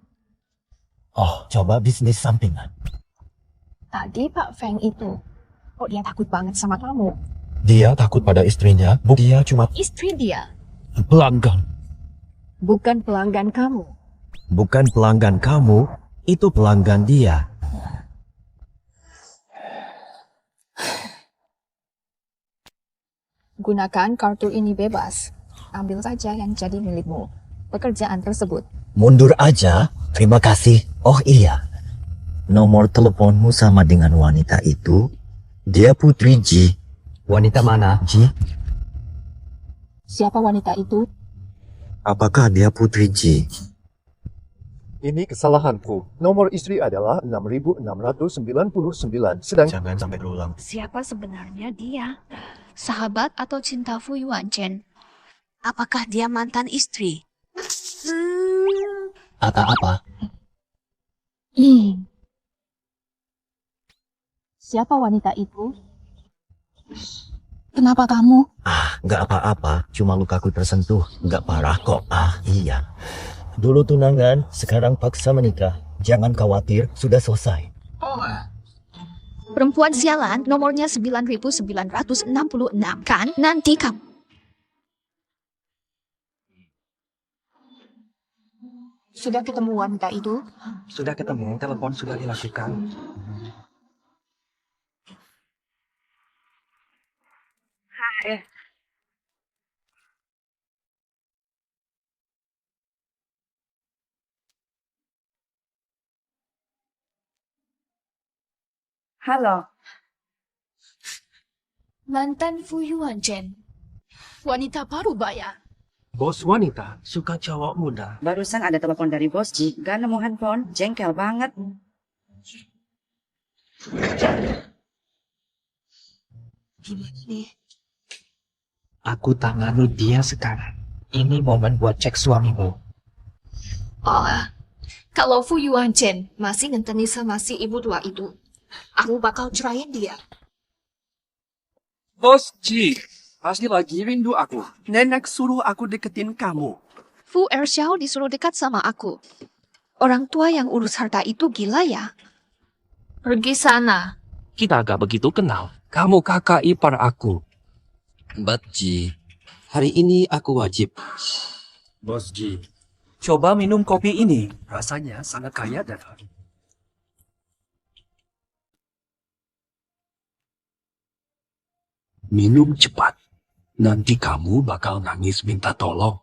Oh, coba bisnis sampingan. Tadi Pak Feng itu, kok dia takut banget sama kamu? Dia takut pada istrinya, dia cuma Istri dia, pelanggan. bukan pelanggan kamu. Bukan pelanggan kamu, itu pelanggan dia. Gunakan kartu ini bebas. Ambil saja yang jadi milikmu. Pekerjaan tersebut. Mundur aja, terima kasih. Oh iya, nomor teleponmu sama dengan wanita itu. Dia Putri Ji. Wanita mana? Ji. Siapa wanita itu? Apakah dia Putri Ji? Ini kesalahanku. Nomor istri adalah 6699. Sedang... Jangan sampai berulang. Siapa sebenarnya dia? Sahabat atau cinta Fuyu-wan-chen? Apakah dia mantan istri? Apa? Siapa wanita itu? Kenapa kamu? Nggak apa-apa, cuma lukaku tersentuh. Nggak parah kok. Iya. Dulu tunangan, sekarang paksa menikah. Jangan khawatir, sudah selesai. Perempuan sialan, nomornya 9966, kan? Nanti kamu. Sudah ketemu wanita itu? Sudah ketemu, telepon sudah dilakukan. Halo. Mantan Fuyu-wan-chen. Wanita baru bayar. Bos wanita suka cowok muda. Barusan ada telepon dari bos Ji. Gak nemu handphone, jengkel banget. Gimana nih? Aku tangani dia sekarang. Ini momen buat cek suamimu. Kalau Fuyu-wan-chen masih ngenteni sama si ibu tua itu, aku bakal ceraiin dia. Bos Ji, pasti lagi rindu aku. Nenek suruh aku deketin kamu. Fu Erxiao disuruh dekat sama aku. Orang tua yang urus harta itu gila ya? Pergi sana. Kita gak begitu kenal. Kamu kakak ipar aku. Mbak Ji, hari ini aku wajib. Bos Ji, coba minum kopi ini. Rasanya sangat kaya dan harum. Minum cepat. Nanti kamu bakal nangis minta tolong.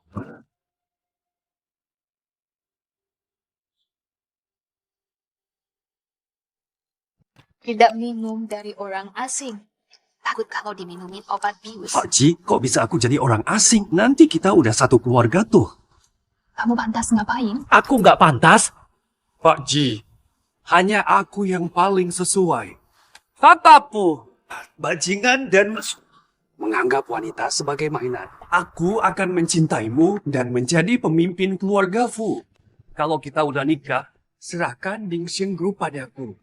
Tidak minum dari orang asing. Takut kalau diminumin obat bius. Pak Ji, kok bisa aku jadi orang asing? Nanti kita udah satu keluarga tuh. Kamu pantas ngapain? Aku nggak pantas. Pak Ji, hanya aku yang paling sesuai. Tatapu, bajingan dan menganggap wanita sebagai mainan. Aku akan mencintaimu dan menjadi pemimpin keluarga Fu. Kalau kita udah nikah, serahkan Dingxing Group padaku.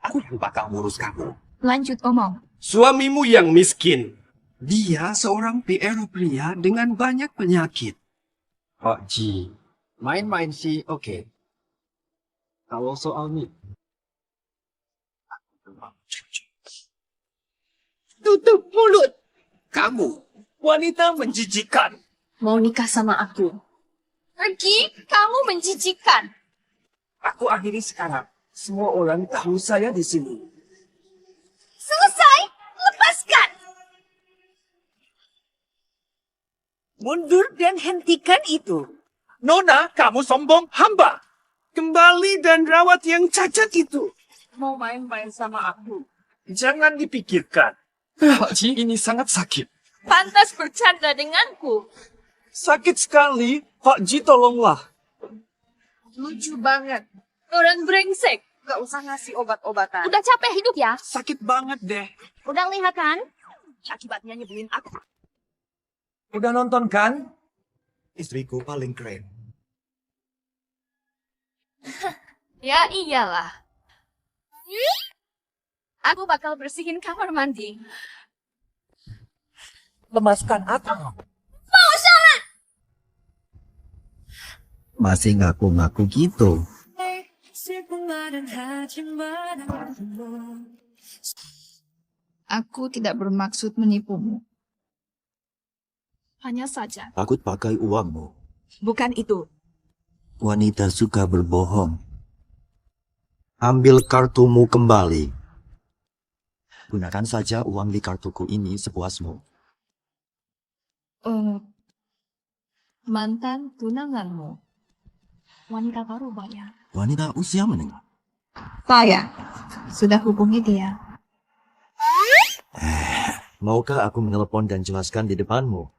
Aku yang bakal ngurus kamu. Lanjut omong. Suamimu yang miskin. Dia seorang PR pria dengan banyak penyakit. Pak Ji, main-main sih oke. Kalau soal nih, Tutup mulut. Kamu wanita menjijikan. Mau nikah sama aku? Pergi, kamu menjijikan. Aku akhiri sekarang. Semua orang tahu saya di sini. Selesai, lepaskan. Mundur dan hentikan itu. Nona, kamu sombong hamba. Kembali dan rawat yang cacat itu. Mau main-main sama aku. Jangan dipikirkan. Pak Ji, ini sangat sakit. Pantas bercanda denganku. Sakit sekali. Pak Ji, tolonglah. Lucu banget. Orang brengsek. Gak usah ngasih obat-obatan. Udah capek hidup ya? Sakit banget deh. Udah lihat kan? Akibatnya nyebelin aku. Udah nonton kan? Istriku paling keren. Ya iyalah. Aku bakal bersihin kamar mandi. Lemaskan aku. Mau sholat! Masih ngaku-ngaku gitu. Aku tidak bermaksud menipumu. Hanya saja. Takut pakai uangmu. Bukan itu. Wanita suka berbohong. Ambil kartumu kembali. Gunakan saja uang di kartuku ini sepuasmu. Mantan tunanganmu. Wanita baru bayar. Wanita usia menengah. Saya sudah hubungi dia. Maukah aku menelepon dan jelaskan di depanmu?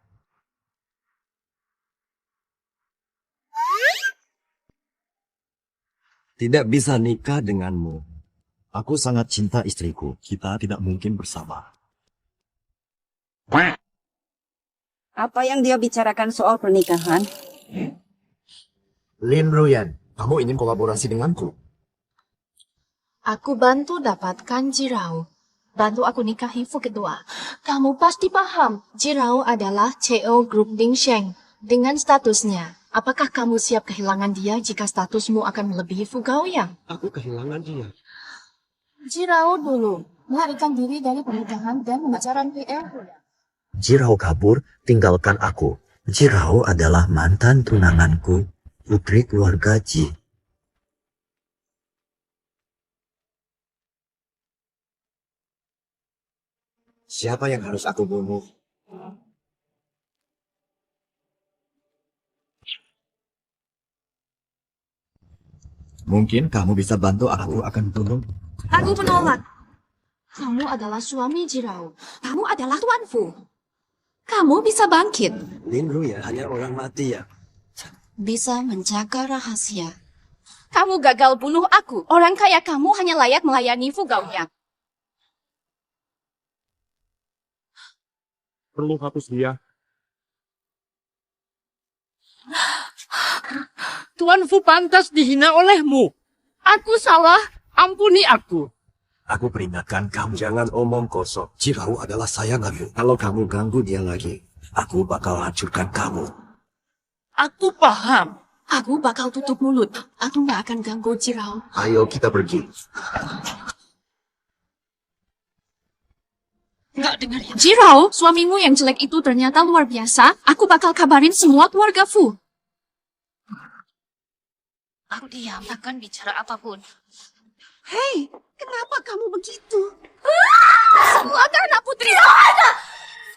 Tidak bisa nikah denganmu. Aku sangat cinta istriku. Kita tidak mungkin bersama. Apa yang dia bicarakan soal pernikahan? Lin Ruyan, kamu ingin kolaborasi denganku? Aku bantu dapatkan Jirao. Bantu aku nikahi Fu kedua. Kamu pasti paham, Jirao adalah CEO Grup Dingsheng. Dengan statusnya, apakah kamu siap kehilangan dia jika statusmu akan melebihi Fu Gaoyang? Aku kehilangan dia. Jirao dulu melarikan diri dari pernikahan dan pembicaraan PR. Jirao kabur, tinggalkan aku. Jirao adalah mantan tunanganku, putri keluarga Ji. Siapa yang harus aku bunuh? Mungkin kamu bisa bantu aku akan bunuh. Aku menolak. Kamu adalah suami Jirao. Kamu adalah Tuan Fu. Kamu bisa bangkit. Lin Ruyan hanya orang mati ya. Bisa menjaga rahasia. Kamu gagal bunuh aku. Orang kaya kamu hanya layak melayani Fu Gaoyang. Perlu hapus dia. Tuan Fu pantas dihina olehmu. Aku salah, ampuni aku. Aku peringatkan kamu, jangan omong kosong. Jirao adalah sayanganmu. Kalau kamu ganggu dia lagi, aku bakal hancurkan kamu. Aku paham. Aku bakal tutup mulut. Aku nggak akan ganggu Jirao. Ayo kita pergi. Nggak dengar ya. Jirao, suamimu yang jelek itu ternyata luar biasa. Aku bakal kabarin semua keluarga Fu. Aku diam, takkan bicara apapun. Hei, kenapa kamu begitu? Semua karena putri.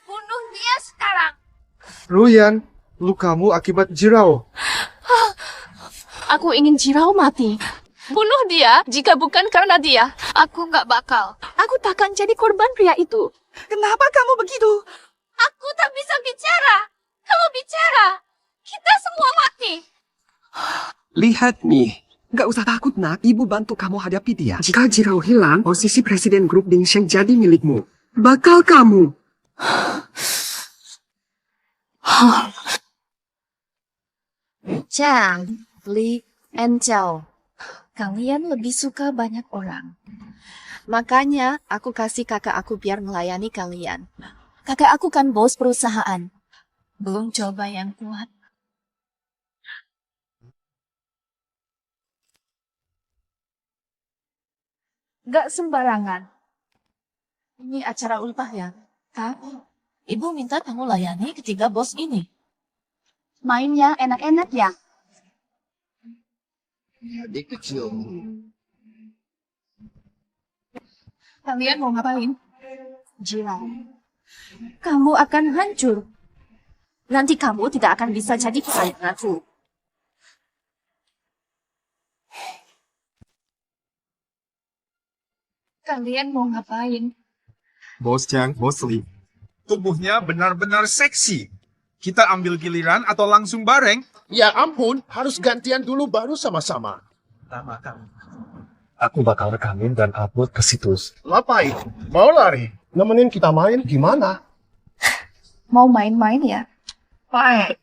Bunuh dia sekarang. Ruyan, lukamu akibat Jirao. Aku ingin Jirao mati. Bunuh dia, jika bukan karena dia, aku nggak bakal. Aku takkan jadi korban pria itu. Kenapa kamu begitu? Aku tak bisa bicara. Kalau bicara, kita semua mati. Lihat nih. Gak usah takut nak, ibu bantu kamu hadapi dia. Jika Jirao hilang, posisi presiden grup Dingsheng jadi milikmu. Bakal kamu. Chang, Li, and Zhao. Kalian lebih suka banyak orang. Makanya aku kasih kakak aku biar melayani kalian. Kakak aku kan bos perusahaan. Belum coba yang kuat. Gak sembarangan. Ini acara ultah ya? Tapi ibu minta kamu layani ketiga bos ini. Mainnya enak-enak ya? Adik kecil. Kalian mau ngapain? Jirao, kamu akan hancur. Nanti kamu tidak akan bisa jadi klien aku. Kalian mau ngapain? Bos Chang, Bos Li. Tubuhnya benar-benar seksi. Kita ambil giliran atau langsung bareng? Ya ampun, harus gantian dulu baru sama-sama. Aku bakal rekamin dan upload ke situs. Ngapain? Mau lari? Nemenin kita main gimana? Mau main-main ya? Baik.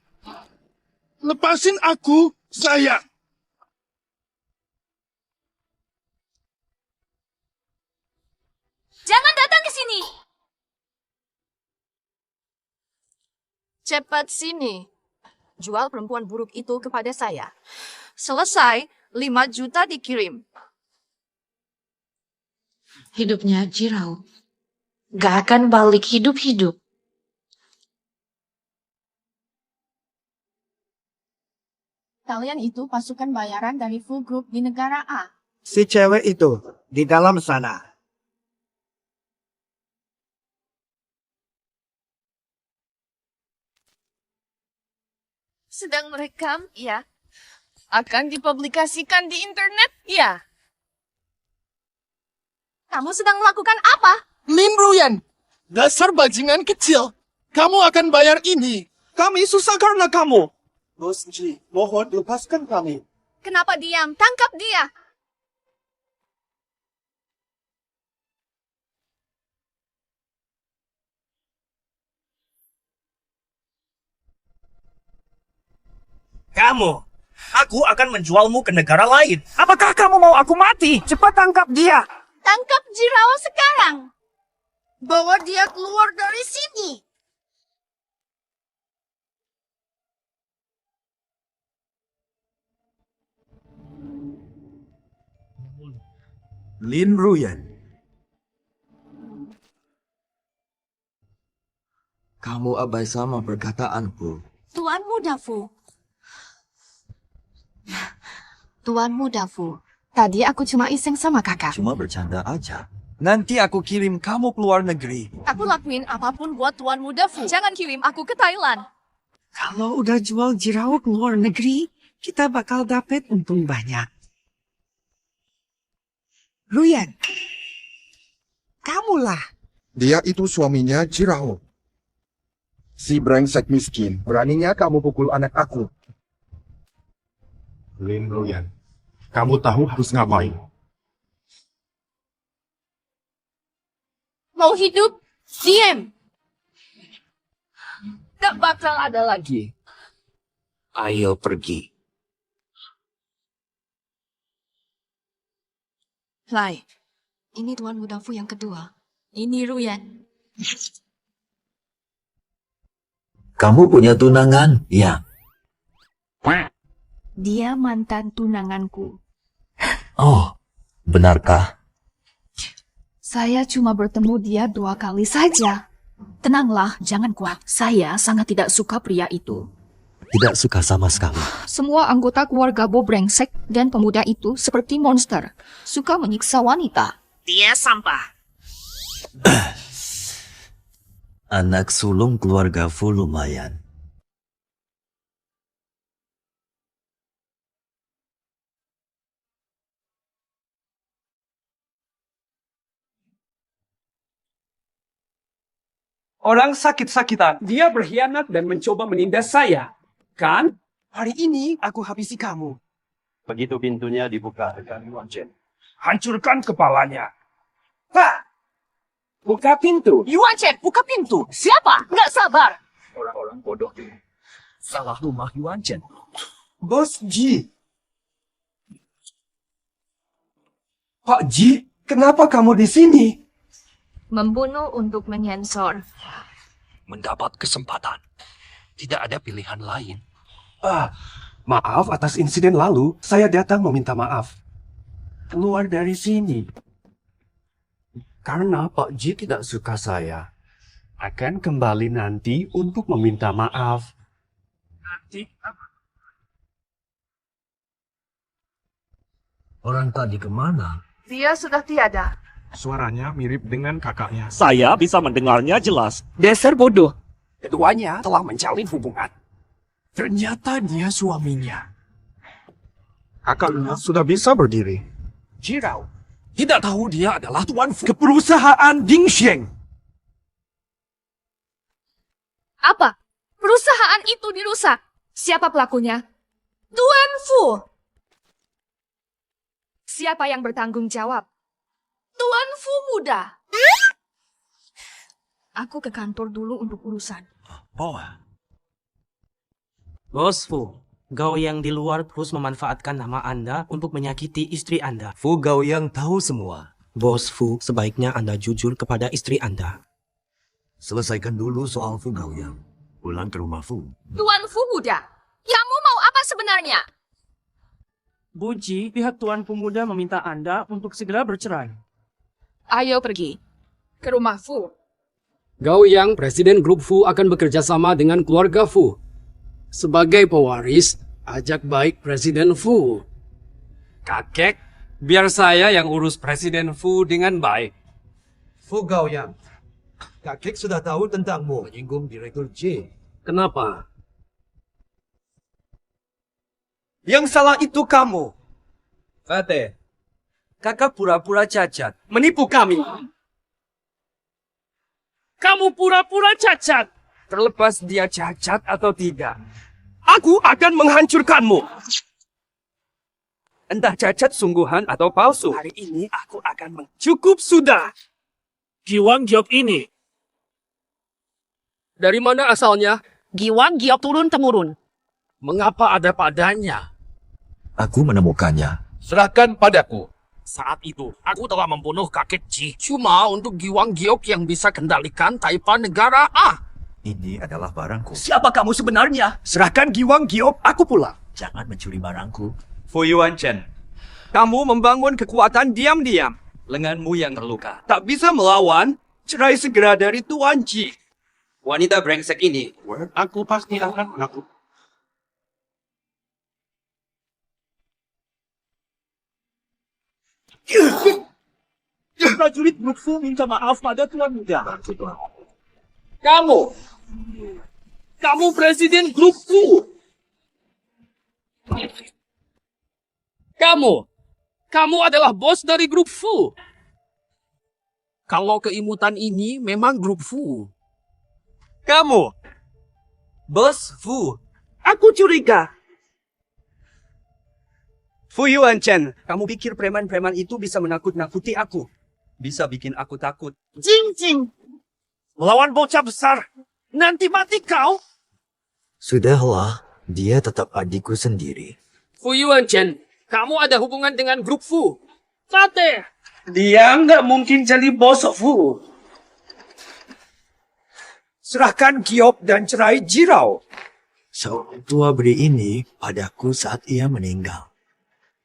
Lepasin aku, saya. Jangan datang ke sini. Cepat sini. Jual perempuan buruk itu kepada saya. Selesai, 5 juta dikirim. Hidupnya Jirao gak akan balik hidup-hidup. Kalian itu pasukan bayaran dari full group di negara A. Si cewek itu di dalam sana. Sedang merekam, ya. Akan dipublikasikan di internet, ya. Kamu sedang melakukan apa? Lin Ruyan, dasar bajingan kecil. Kamu akan bayar ini. Kami susah karena kamu. Bos Ji, mohon lepaskan kami. Kenapa diam? Tangkap dia. Kamu, aku akan menjualmu ke negara lain. Apakah kamu mau aku mati? Cepat tangkap dia. Tangkap Jirao sekarang. Bawa dia keluar dari sini. Lin Ruyan. Kamu abai sama perkataanku. Tuanmu Dafu. Tuanmu Dafu. Tadi aku cuma iseng sama kakak. Cuma bercanda aja. Nanti aku kirim kamu ke luar negeri. Aku lakuin apapun buat tuanmu Dafu. Jangan kirim aku ke Thailand. Kalau udah jual Jirao ke luar negeri, kita bakal dapet untung banyak. Ruyan, kamulah. Dia itu suaminya Jirao. Si brengsek miskin. Beraninya kamu pukul anak aku. Lin Ruyan, kamu tahu harus ngapain? Mau hidup? Diem. Gak bakal ada lagi. Ayo pergi. Lai, ini Tuan Mudafu yang kedua. Ini Ruyan. Kamu punya tunangan? Ya. Dia mantan tunanganku. Oh, benarkah? Saya cuma bertemu dia 2 kali saja. Tenanglah, jangan kuat. Saya sangat tidak suka pria itu. Tidak suka sama sekali. Semua anggota keluarga Bo brengsek dan pemuda itu seperti monster. Suka menyiksa wanita. Dia sampah. Anak sulung keluarga Fu lumayan. orang sakit-sakitan. Dia berkhianat dan mencoba menindas saya. Kan? Hari ini aku habisi kamu. Begitu pintunya dibuka dengan Yuan Chen. Hancurkan kepalanya. Pak! Buka pintu. Yuan Chen, buka pintu. Siapa? Nggak sabar. Orang-orang bodoh ini. Salah rumah Yuan Chen. Bos Ji. Pak Ji, kenapa kamu di sini? Membunuh untuk menyensor. Mendapat kesempatan. Tidak ada pilihan lain. Maaf atas insiden lalu. Saya datang meminta maaf. Keluar dari sini. Karena Pak Ji tidak suka saya. Akan kembali nanti untuk meminta maaf. Nanti apa? Orang tadi kemana? Dia sudah tiada. Suaranya mirip dengan kakaknya. Saya bisa mendengarnya jelas. Dasar bodoh. Keduanya telah menjalin hubungan. Ternyata dia suaminya. Kakaknya sudah bisa berdiri. Jirao tidak tahu dia adalah tuan Fu ke perusahaan Dingsheng. Apa? Perusahaan itu dirusak. Siapa pelakunya? Tuan Fu. Siapa yang bertanggung jawab? Tuan Fu muda. Aku ke kantor dulu untuk urusan. Oh. Bos Fu, Gao yang di luar terus memanfaatkan nama Anda untuk menyakiti istri Anda. Fu Gao yang tahu semua. Bos Fu, sebaiknya Anda jujur kepada istri Anda. Selesaikan dulu soal Fu Gao yang. Pulang ke rumah Fu. Tuan Fu muda, kamu mau apa sebenarnya? Buji, pihak Tuan Pemuda meminta Anda untuk segera bercerai. Ayo pergi ke rumah Fu. Gao Yang, Presiden Grup Fu akan bekerja sama dengan keluarga Fu. Sebagai pewaris, ajak baik Presiden Fu. Kakek, biar saya yang urus Presiden Fu dengan baik. Fu Gao Yang, kakek sudah tahu tentangmu menyinggung Direktur J. Kenapa? Yang salah itu kamu. Fateh, kakak pura-pura cacat, menipu kami. Kamu pura-pura cacat. Terlepas dia cacat atau tidak, aku akan menghancurkanmu. Entah cacat sungguhan atau palsu. Hari ini aku akan Cukup sudah. Giwang Giok ini. Dari mana asalnya? Giwang Giok turun-temurun. Mengapa ada padanya? Aku menemukannya. Serahkan padaku. Saat itu, aku telah membunuh kakek Ji. Cuma untuk Giwang Giok yang bisa kendalikan Taipan negara A. Ini adalah barangku. Siapa kamu sebenarnya? Serahkan Giwang Giok, aku pulang. Jangan mencuri barangku. Fu Yuan Chen, kamu membangun kekuatan diam-diam. Lenganmu yang terluka. Tak bisa melawan, cerai segera dari Tuan Ji. Wanita brengsek ini. Aku pasti akan mengaku. Prajurit Grup Fu minta maaf pada Tuan Muda. Kamu Presiden Grup Fu. Kamu adalah bos dari Grup Fu. Kalau keimutan ini memang Grup Fu. Kamu, Bos Fu. Aku curiga. Fu Yuan Chen, kamu pikir preman-preman itu bisa menakut-nakuti aku? Bisa bikin aku takut. Jing. Melawan bocah besar. Nanti mati kau. Sudahlah, dia tetap adikku sendiri. Fu Yuan Chen, kamu ada hubungan dengan Grup Fu. Fateh. Dia nggak mungkin jadi bos Fu. Serahkan Giok dan cerai Jirao. Seorang tua beri ini padaku saat ia meninggal.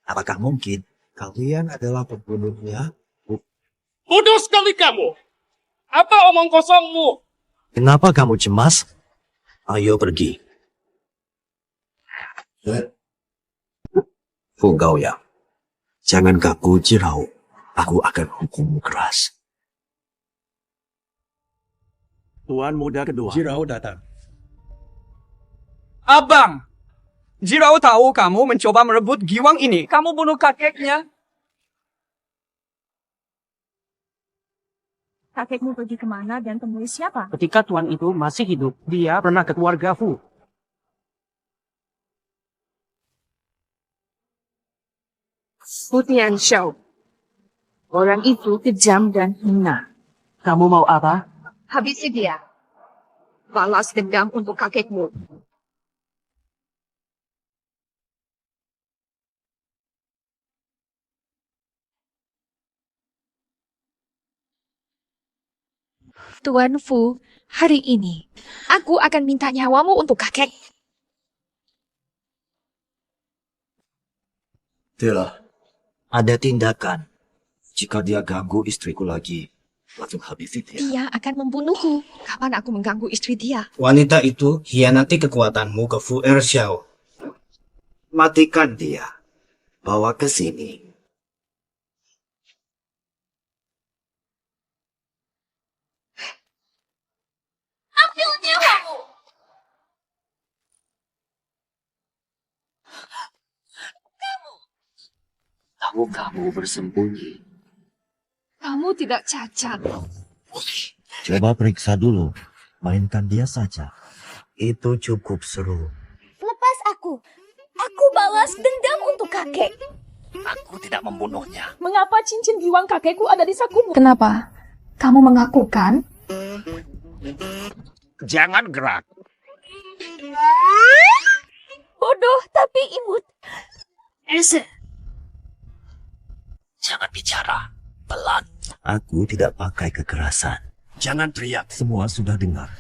Apakah mungkin kalian adalah pembunuhnya? Bodoh sekali kamu. Apa omong kosongmu? Kenapa kamu cemas? Ayo pergi. Fu Gao Yang, jangan kaku Jirao. Aku akan hukummu keras. Tuan Muda kedua. Jirao datang. Abang! Jirao tahu kamu mencoba merebut Giwang ini. Kamu bunuh kakeknya. Kakekmu pergi kemana dan temui siapa? Ketika tuan itu masih hidup, dia pernah ke keluarga Fu. Fu Tianxiao. Orang itu kejam dan hina. Kamu mau apa? Habisi dia. Balas dendam untuk kakekmu. Tuan Fu, hari ini aku akan minta nyawamu untuk kakek. Tidak. Ada tindakan. Jika dia ganggu istriku lagi, langsung habisi dia. Dia akan membunuhku. Kapan aku mengganggu istri dia? Wanita itu hianati kekuatanmu ke Fu Erxiao. Matikan dia. Bawa ke sini. Ambil nyawamu. Tahu kamu bersembunyi. Kamu tidak cacat. Coba periksa dulu. Mainkan dia saja. Itu cukup seru. Lepas aku. Aku balas dendam untuk kakek. Aku tidak membunuhnya. Mengapa cincin giwang kakekku ada di sakumu? Kenapa? Kamu mengaku kan? Jangan gerak. Bodoh tapi imut. Jangan bicara. Pelan. Aku tidak pakai kekerasan. Jangan teriak. Semua sudah dengar.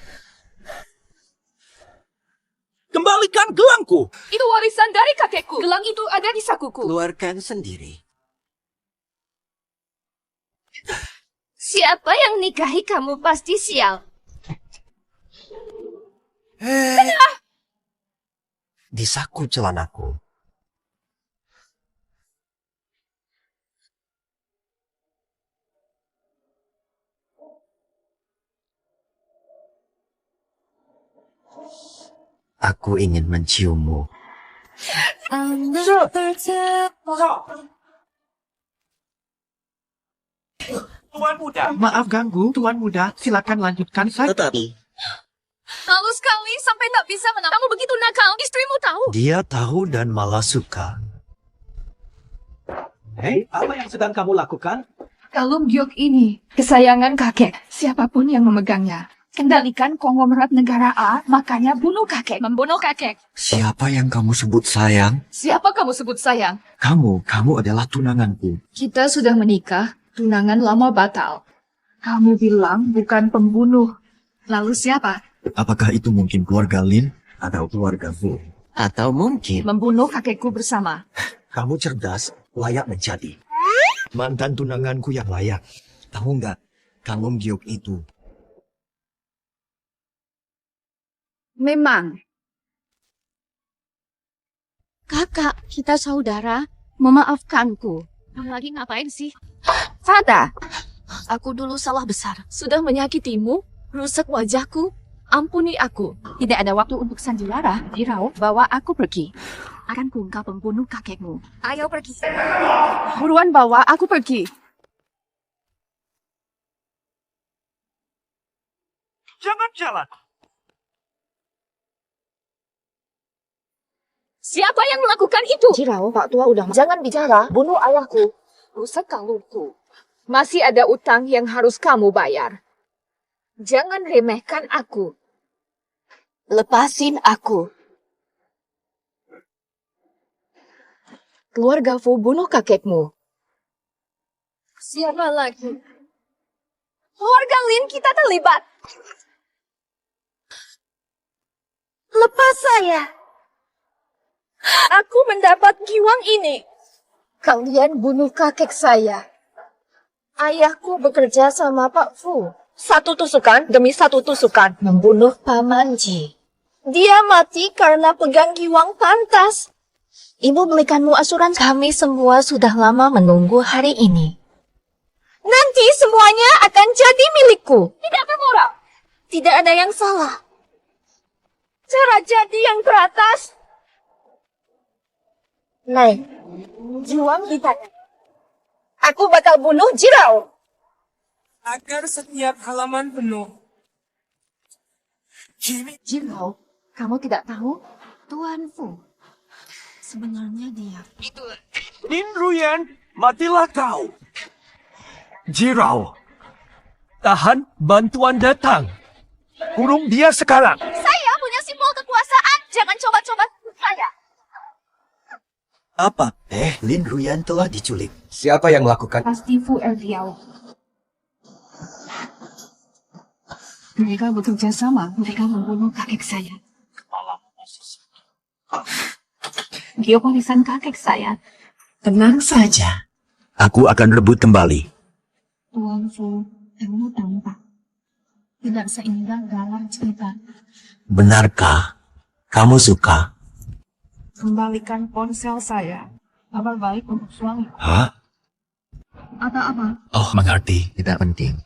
Kembalikan gelangku. Itu warisan dari kakekku. Gelang itu ada di sakuku. Keluarkan sendiri. Siapa yang nikahi kamu pasti sial. Di saku celanaku. Aku ingin menciummu. Tuan Muda. Maaf ganggu, Tuan Muda. Silakan lanjutkan saja. Tetapi Malu sekali sampai tak bisa menang. Kamu begitu nakal. Istrimu tahu. dia tahu dan malah suka. Hei, apa yang sedang kamu lakukan? Kalung giok ini kesayangan kakek. Siapapun yang memegangnya. Kendalikan konglomerat negara A, makanya bunuh kakek. Membunuh kakek. Siapa yang kamu sebut sayang? Siapa kamu sebut sayang? Kamu adalah tunanganku. Kita sudah menikah. Tunangan lama batal. Kamu bilang bukan pembunuh. Lalu siapa? Apakah itu mungkin keluarga Lin atau keluarga Fu? Atau mungkin Membunuh kakekku bersama. kamu cerdas, layak menjadi mantan tunanganku yang layak. Tahu nggak, kalung giok itu Memang. Kakak, kita saudara. Memaafkanku. Kamu lagi ngapain sih? Fata. Aku dulu salah besar. Sudah menyakitimu, rusak wajahku. Ampuni aku. Tidak ada waktu untuk sandiwara. Jirau, bawa aku pergi. Akan engkau pembunuh kakekmu. Ayo pergi. Buruan bawa aku pergi. Jangan jalan. Siapa yang melakukan itu? Jirau, Pak Tua udah jangan bicara. Bunuh ayahku. Rusak kalungku. Masih ada utang yang harus kamu bayar. Jangan remehkan aku. Lepasin aku. Keluarga Fu bunuh kakekmu. Siapa lagi? Keluarga Lin kita terlibat. Lepas saya. Aku mendapat giwang ini. Kalian bunuh kakek saya. Ayahku bekerja sama Pak Fu. Satu tusukan demi satu tusukan. Membunuh Paman Ji. Dia mati karena pegang giwang pantas. Ibu belikanmu asuransi. Kami semua sudah lama menunggu hari ini. Nanti semuanya akan jadi milikku. Tidak bermoral. Tidak ada yang salah. Cara jadi yang teratas. Naik. Juang di tangan. Aku bakal bunuh Jirau. agar setiap halaman penuh. Jirao, kamu tidak tahu? Tuan Fu. Sebenarnya dia. Lin Ruyan, matilah kau. Jirao, tahan, bantuan datang. Kurung dia sekarang. Saya punya simbol kekuasaan. Jangan coba-coba saya. Apa? Lin Ruyan telah diculik. Siapa yang melakukan? Pasti Fu Erdiao. Mereka bekerja sama. Mereka membunuh kakek saya. Geopolisan kakek saya. Tenang saja. Aku akan rebut kembali. Tuan Fu, kamu tampak tidak seindah dalam cerita. Benarkah? Kamu suka? Kembalikan ponsel saya. Kabar baik untuk suami. Hah? Atau apa? Oh, mengerti. Tidak penting.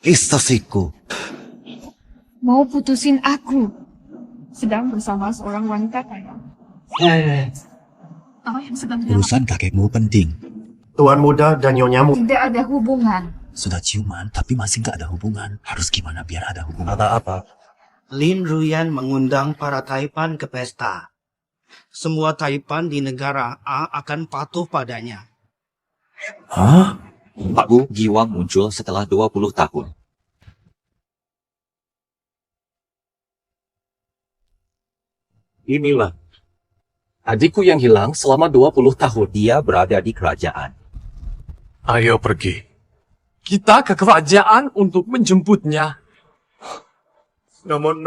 Istasiku. Mau putusin aku. Sedang bersama seorang wanita kaya. Apa yang sedang dilakukan? Urusan kakekmu penting. Tuan muda dan nyonyamu. Tidak ada hubungan. Sudah ciuman, tapi masih nggak ada hubungan. Harus gimana biar ada hubungan? Ada apa? Lin Ruyan mengundang para Taipan ke pesta. Semua Taipan di negara A akan patuh padanya. Hah? Pak Gu Giwang muncul setelah 20 tahun. Inilah adikku yang hilang selama 20 tahun. Dia berada di kerajaan. Ayo pergi. Kita ke kerajaan untuk menjemputnya. Namun.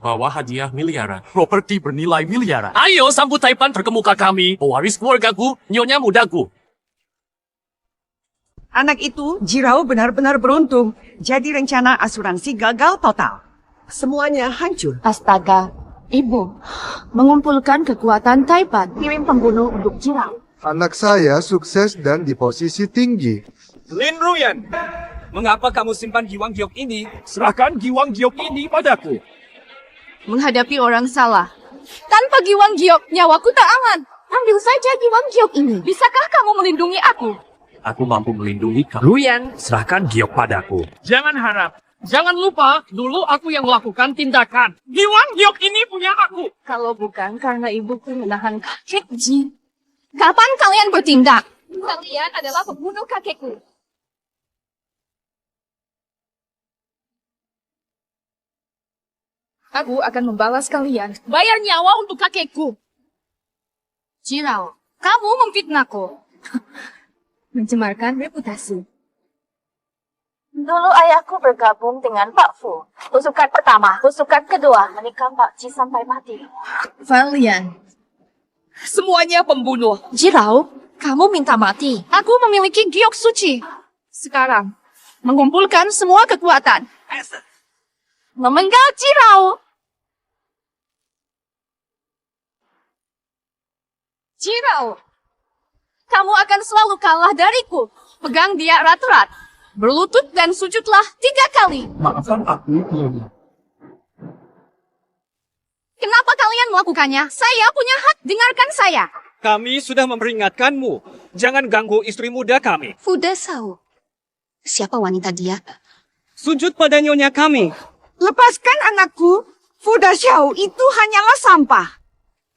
Bawa hadiah miliaran. Properti bernilai miliaran. Ayo sambut Taipan terkemuka kami. Pewaris keluargaku, nyonya mudaku. Anak itu, Jirao benar-benar beruntung. Jadi rencana asuransi gagal total. Semuanya hancur. Astaga, Ibu. Mengumpulkan kekuatan Taipan. Kirim pembunuh untuk Jirao. Anak saya sukses dan di posisi tinggi. Lin Ruyan, mengapa kamu simpan Giwang Giok ini? Serahkan Giwang Giok ini padaku. Menghadapi orang salah. Tanpa Giwang Giok, nyawaku tak aman. Ambil saja Giwang Giok ini. Bisakah kamu melindungi aku? Aku mampu melindungi kamu. Ruyan, serahkan Giok padaku. Jangan harap. Jangan lupa, dulu aku yang melakukan tindakan. Giwang Giok ini punya aku. Kalau bukan karena ibuku menahan kakek Ji. Kapan kalian bertindak? Kalian adalah pembunuh kakekku. Aku akan membalas kalian. Bayar nyawa untuk kakekku. Jirao, kamu memfitnahku. Mencemarkan reputasi. Dulu ayahku bergabung dengan Pak Fu. Tusukan pertama, tusukan kedua, menikam Pak Ji sampai mati. Valian. Semuanya pembunuh. Jirao, kamu minta mati. Aku memiliki giok suci. Sekarang, mengumpulkan semua kekuatan. Memenggal Jirao. Jirao, kamu akan selalu kalah dariku. Pegang dia erat-erat. Berlutut dan sujudlah 3 kali. Maafkan aku, Kenapa kalian melakukannya? Saya punya hak, dengarkan saya. Kami sudah memperingatkanmu. Jangan ganggu istri muda kami. Fuda Sao. Siapa wanita dia? Sujud pada nyonya kami. Lepaskan anakku. Fuda Xiao itu hanyalah sampah.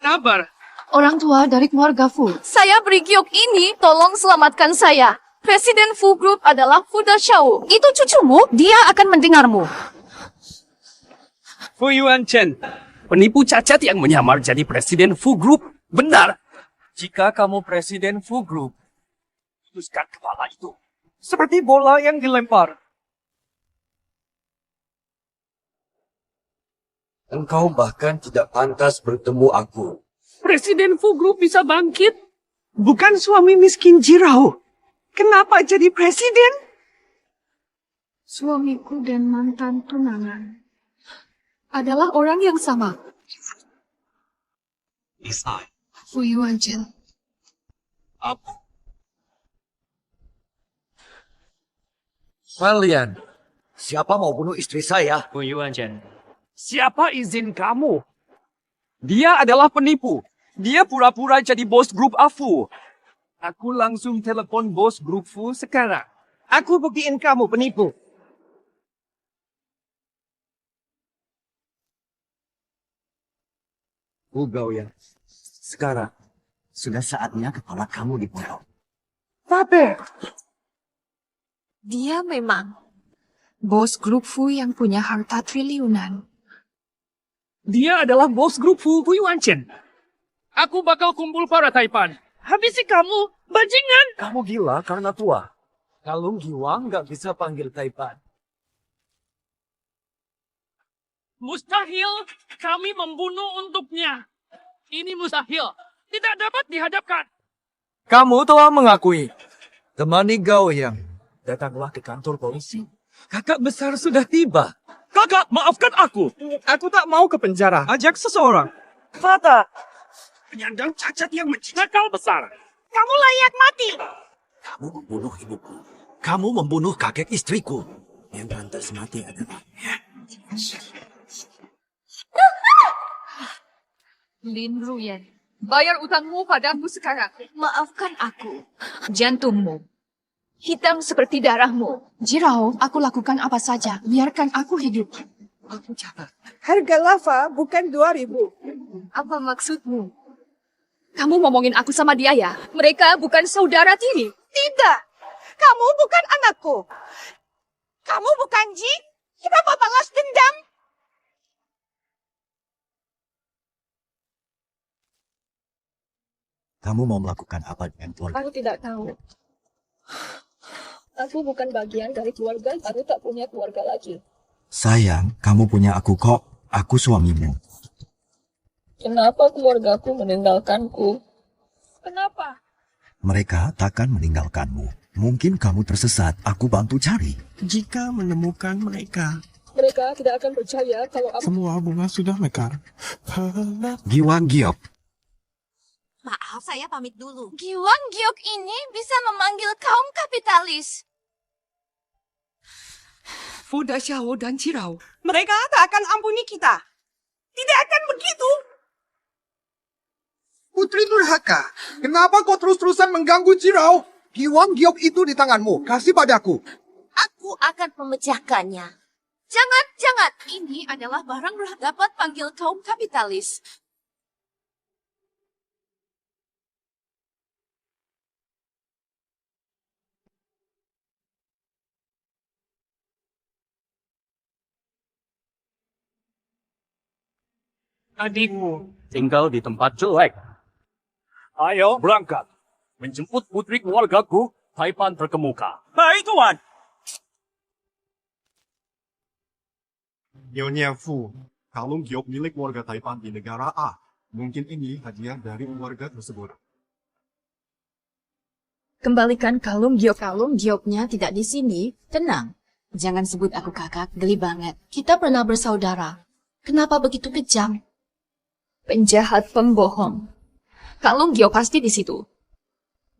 Sabar. Orang tua dari keluarga Fu. Saya beri giok ini, tolong selamatkan saya. Presiden Fu Group adalah Fuda Xiao. Itu cucumu, dia akan mendengarmu. Fu Yuan Chen. penipu cacat yang menyamar jadi presiden Fu Group. Benar. Jika kamu presiden Fu Group, putuskan kepala itu. Seperti bola yang dilempar. Engkau bahkan tidak pantas bertemu aku. Presiden Fu Group bisa bangkit. Bukan suami miskin Jirao. Kenapa jadi presiden? Suamiku dan mantan tunangan adalah orang yang sama. Isai. Fu Yuan Chen. Apa? Kalian, siapa mau bunuh istri saya? Siapa izin kamu? Dia adalah penipu. Dia pura-pura jadi bos grup Afu. Aku langsung telepon bos grup Fu sekarang. Aku buktiin kamu penipu. Gau ya. Sekarang, sudah saatnya kepala kamu dipotong. Tapi dia memang bos grup Fu yang punya harta triliunan. Dia adalah bos grup Fu Yuanchen. Aku bakal kumpul para Taipan. Habisi kamu, bajingan! Kamu gila karena tua. Kalung Giwang nggak bisa panggil Taipan. Mustahil kami membunuh untuknya. Ini mustahil. Tidak dapat dihadapkan. Kamu telah mengakui. Temani Gao Yang. Datanglah ke kantor polisi. Kakak besar sudah tiba. Kakak, maafkan aku. Aku tak mau ke penjara. Ajak seseorang. Fata, Penyandang cacat yang nakal besar. Kamu layak mati. Kamu membunuh ibuku. Kamu membunuh kakek istriku. Yang pantas mati adalah... Lin Ruyan, bayar utangmu padaku sekarang. Maafkan aku. Jantungmu hitam seperti darahmu. Jirao, aku lakukan apa saja. Biarkan aku hidup. Aku capek. Harga lava bukan 2.000. Apa maksudmu? Kamu ngomongin aku sama dia ya? Mereka bukan saudara tiri. Tidak. Kamu bukan anakku. Kamu bukan Ji. Kenapa balas dendam? Kamu mau melakukan apa dengan keluarga? Aku tidak tahu. Aku bukan bagian dari keluarga, aku tak punya keluarga lagi. Sayang, kamu punya aku kok. Aku suamimu. Kenapa keluargaku meninggalkanku? Kenapa? Mereka takkan meninggalkanmu. Mungkin kamu tersesat, aku bantu cari. Jika menemukan mereka, Mereka tidak akan percaya kalau aku... semua bunga sudah mekar. Giwang Giok. Maaf, saya pamit dulu. Giwang Giok ini bisa memanggil kaum kapitalis. Fuda Xiao dan Cirao, mereka tak akan ampuni kita. Tidak akan begitu. Putri Durhaka, kenapa kau terus-terusan mengganggu Cirao? Giwang Giok itu di tanganmu, kasih padaku. Aku akan memecahkannya. Jangan. Ini adalah barang dapat panggil kaum kapitalis. Adikmu tinggal di tempat jelek. Ayo berangkat. Menjemput putri keluargaku, Taipan terkemuka. Baik, Tuan. Nyonya Fu, kalung giok milik warga Taipan di negara A. Mungkin ini hadiah dari warga tersebut. Kembalikan kalung giok. Kalung gioknya tidak di sini. Tenang. Jangan sebut aku kakak, geli banget. Kita pernah bersaudara. Kenapa begitu kejam? Penjahat pembohong. Kalung Gio pasti di situ.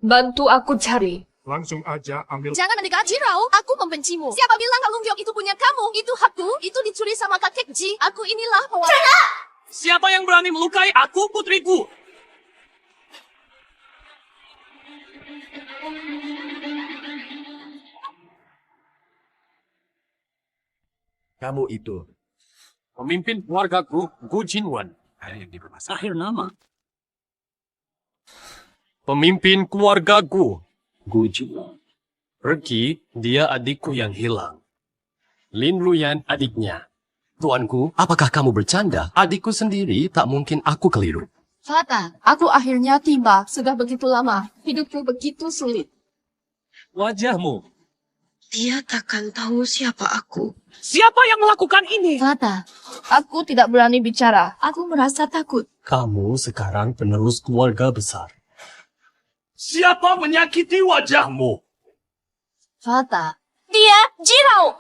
Bantu aku cari. Langsung aja ambil... Jangan mendekat, Jirao. Aku membencimu. Siapa bilang kalung giok itu punya kamu? Itu hakku. Itu dicuri sama kakek Ji. Aku inilah pewaris. Siapa yang berani melukai aku, putriku? Kamu itu. Pemimpin keluargaku, Gu Jinwan. Akhir nama. Pemimpin keluargaku, Gu Jinwan. Pergi, dia adikku yang hilang. Lin Ruyan adiknya. Tuanku, apakah kamu bercanda? Adikku sendiri, tak mungkin aku keliru. Fata, aku akhirnya tiba. Sudah begitu lama. Hidupku begitu sulit. Wajahmu. Dia takkan tahu siapa aku. Siapa yang melakukan ini? Fata, aku tidak berani bicara. Aku merasa takut. Kamu sekarang penerus keluarga besar. Siapa menyakiti wajahmu? Fata. Dia, Jirao.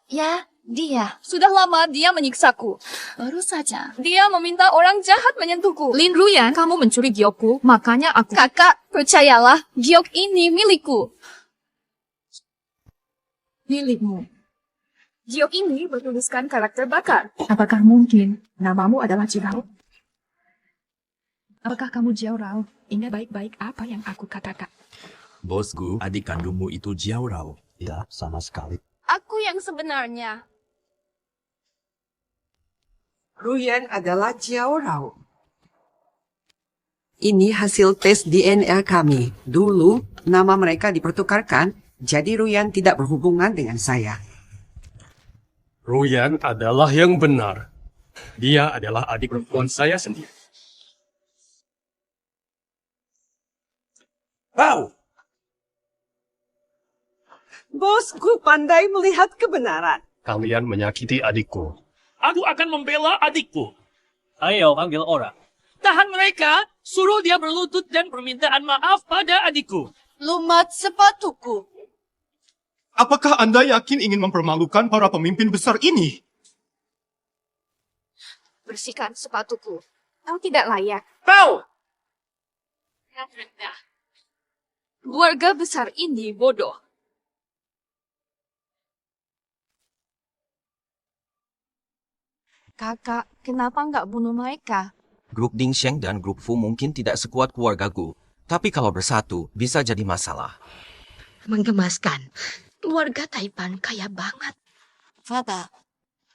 Ya, dia. Sudah lama dia menyiksaku. Baru saja. Dia meminta orang jahat menyentuhku. Lin Ruyan, kamu mencuri giokku, makanya aku... Kakak, percayalah, giok ini milikku. milikmu. Giok ini bertuliskan karakter bakar. Apakah mungkin namamu adalah Jirau? Apakah kamu Jiao? Ingat baik-baik apa yang aku katakan. Bosku, adik kandungmu itu Jiao Rao. Tidak, sama sekali. Aku yang sebenarnya. Ruyan adalah Jiao Rao. Ini hasil tes DNA kami. Dulu, nama mereka dipertukarkan, jadi Ruyan tidak berhubungan dengan saya. Ruyan adalah yang benar. Dia adalah adik perempuan saya sendiri. Wow! Bosku pandai melihat kebenaran. Kalian menyakiti adikku. Aku akan membela adikku. Ayo, panggil orang. Tahan mereka, suruh dia berlutut dan permintaan maaf pada adikku. Lumat sepatuku. Apakah Anda yakin ingin mempermalukan para pemimpin besar ini? Bersihkan sepatuku. Kau tidak layak. Kau! Keluarga besar ini bodoh. Kakak, kenapa nggak bunuh mereka? Grup Dingsheng dan Grup Fu mungkin tidak sekuat keluargaku, tapi kalau bersatu bisa jadi masalah. Menggemaskan. Keluarga Taipan kaya banget. Fata,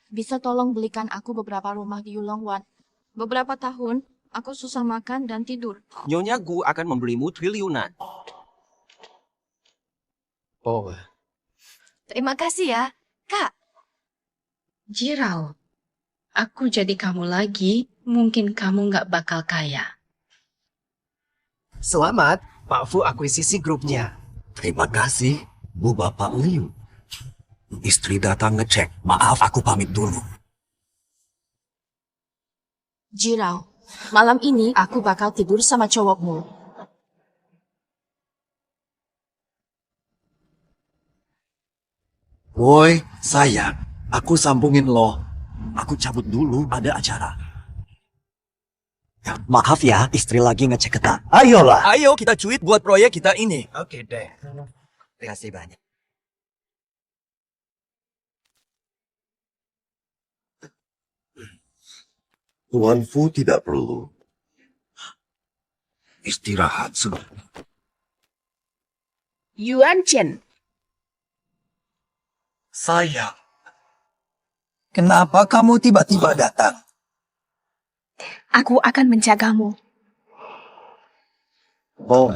bisa tolong belikan aku beberapa rumah di Yulongwan. Beberapa tahun, aku susah makan dan tidur. Nyonya Gu akan memberimu triliunan. Oh, Terima kasih ya, Kak. Jirau, aku jadi kamu lagi, mungkin kamu nggak bakal kaya. Selamat, Pak Fu akuisisi grupnya. Terima kasih, Bu Bapak Liu. Istri datang ngecek. Maaf, aku pamit dulu. Jirau, malam ini aku bakal tidur sama cowokmu. Woi, sayang. Aku sambungin lo. Aku cabut dulu, ada acara. Maaf ya, istri lagi ngecek ketat. Ayolah. Ayo kita cuit buat proyek kita ini. Oke deh. Terima kasih banyak. Tuan Fu tidak perlu istirahat sebentar. Yuan Chen. Sayang. Kenapa kamu tiba-tiba datang? Aku akan menjagamu. Oh.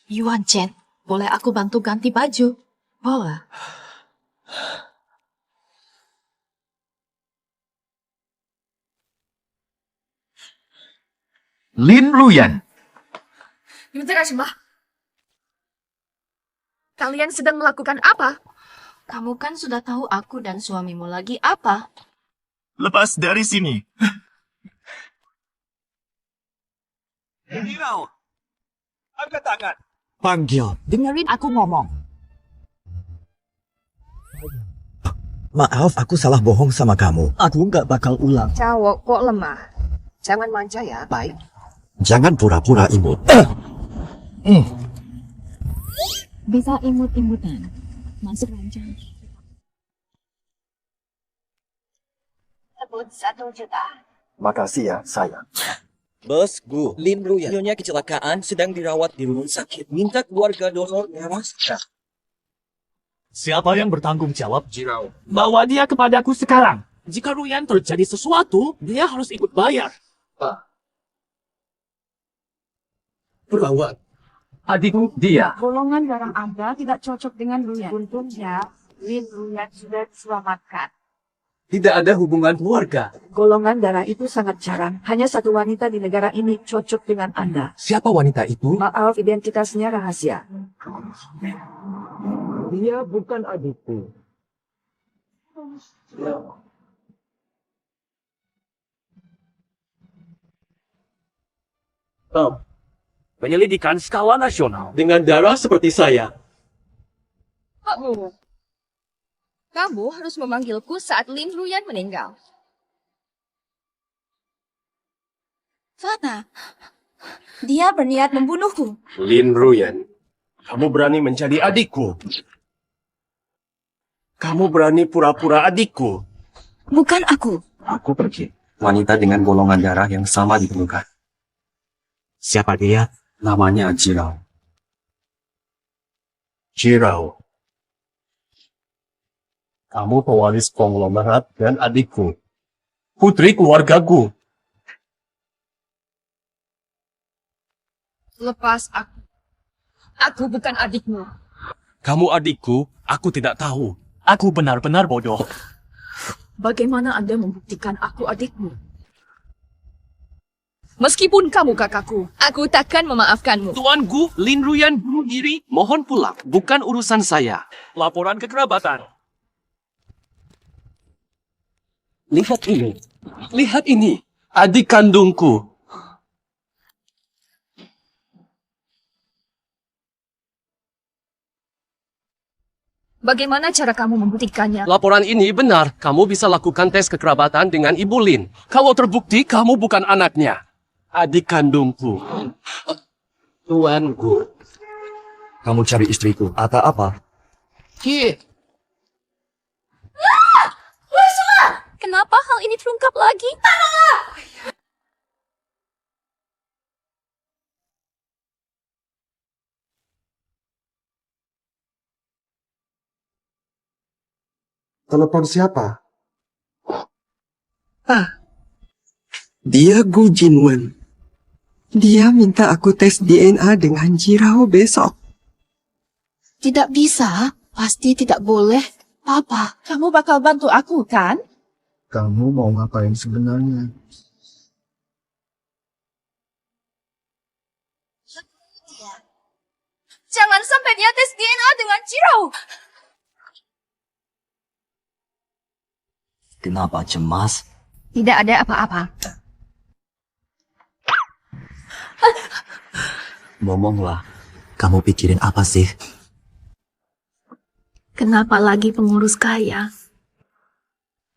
Yuan Chen, boleh aku bantu ganti baju? Boleh. Lin Ruyan. Kalian sedang melakukan apa? Kamu kan sudah tahu aku dan suamimu lagi apa? Lepas dari sini. Hirau, angkat tangan. Panggil. Dengerin aku ngomong. Maaf, aku salah bohong sama kamu. Aku nggak bakal ulang. Cowok kok lemah. Jangan manja ya, baik. Jangan pura-pura imut. Bisa imut-imutan. Masuk rancang. Sebut 1 juta. Makasih ya, sayang. Bos Gu, Lin Ruyan. Nyonya kecelakaan sedang dirawat di rumah sakit. Minta keluarga donor darah. Siapa yang bertanggung jawab, Jirau? Bawa dia kepadaku sekarang. Jika Ruyan terjadi sesuatu, dia harus ikut bayar. Perawat. Adikku dia. Golongan darah Anda tidak cocok dengan Ruyan. Untungnya, Lin Ruyan sudah diselamatkan. Tidak ada hubungan keluarga. Golongan darah itu sangat jarang. Hanya satu wanita di negara ini cocok dengan Anda. Siapa wanita itu? Maaf, identitasnya rahasia. Dia bukan adikku. Penyelidikan skala nasional. Dengan darah seperti saya. Kamu harus memanggilku saat Lin Ruyan meninggal. Fana, dia berniat membunuhku. Lin Ruyan, kamu berani menjadi adikku. Kamu berani pura-pura adikku. Bukan aku. Aku pergi. Wanita dengan golongan darah yang sama ditemukan. Siapa dia? Namanya Jirao. Jirao. Kamu pewaris konglomerat dan adikku. Putri keluargaku. Lepas aku. Aku bukan adikmu. Kamu adikku, aku tidak tahu. Aku benar-benar bodoh. Bagaimana Anda membuktikan aku adikmu? Meskipun kamu kakakku, aku takkan memaafkanmu. Tuanku, Lin Ruyan bunuh diri. Mohon pulang, bukan urusan saya. Laporan kekerabatan. Lihat ini. Lihat ini. Adik kandungku. Bagaimana cara kamu membuktikannya? Laporan ini benar. Kamu bisa lakukan tes kekerabatan dengan Ibu Lin. Kalau terbukti, kamu bukan anaknya. Adik kandungku. Tuanku. Kamu cari istriku atau apa? Ki. Kenapa hal ini terungkap lagi? Telepon siapa? Dia Gu Jinwen. Dia minta aku tes DNA dengan Jirao besok. Tidak bisa, pasti tidak boleh. Papa, kamu bakal bantu aku, kan? Kamu mau ngapain sebenarnya? Jangan sampai dia tes DNA dengan Jirao. Kenapa cemas? Tidak ada apa-apa. Ngomonglah. Kamu pikirin apa sih? Kenapa lagi pengurus kaya?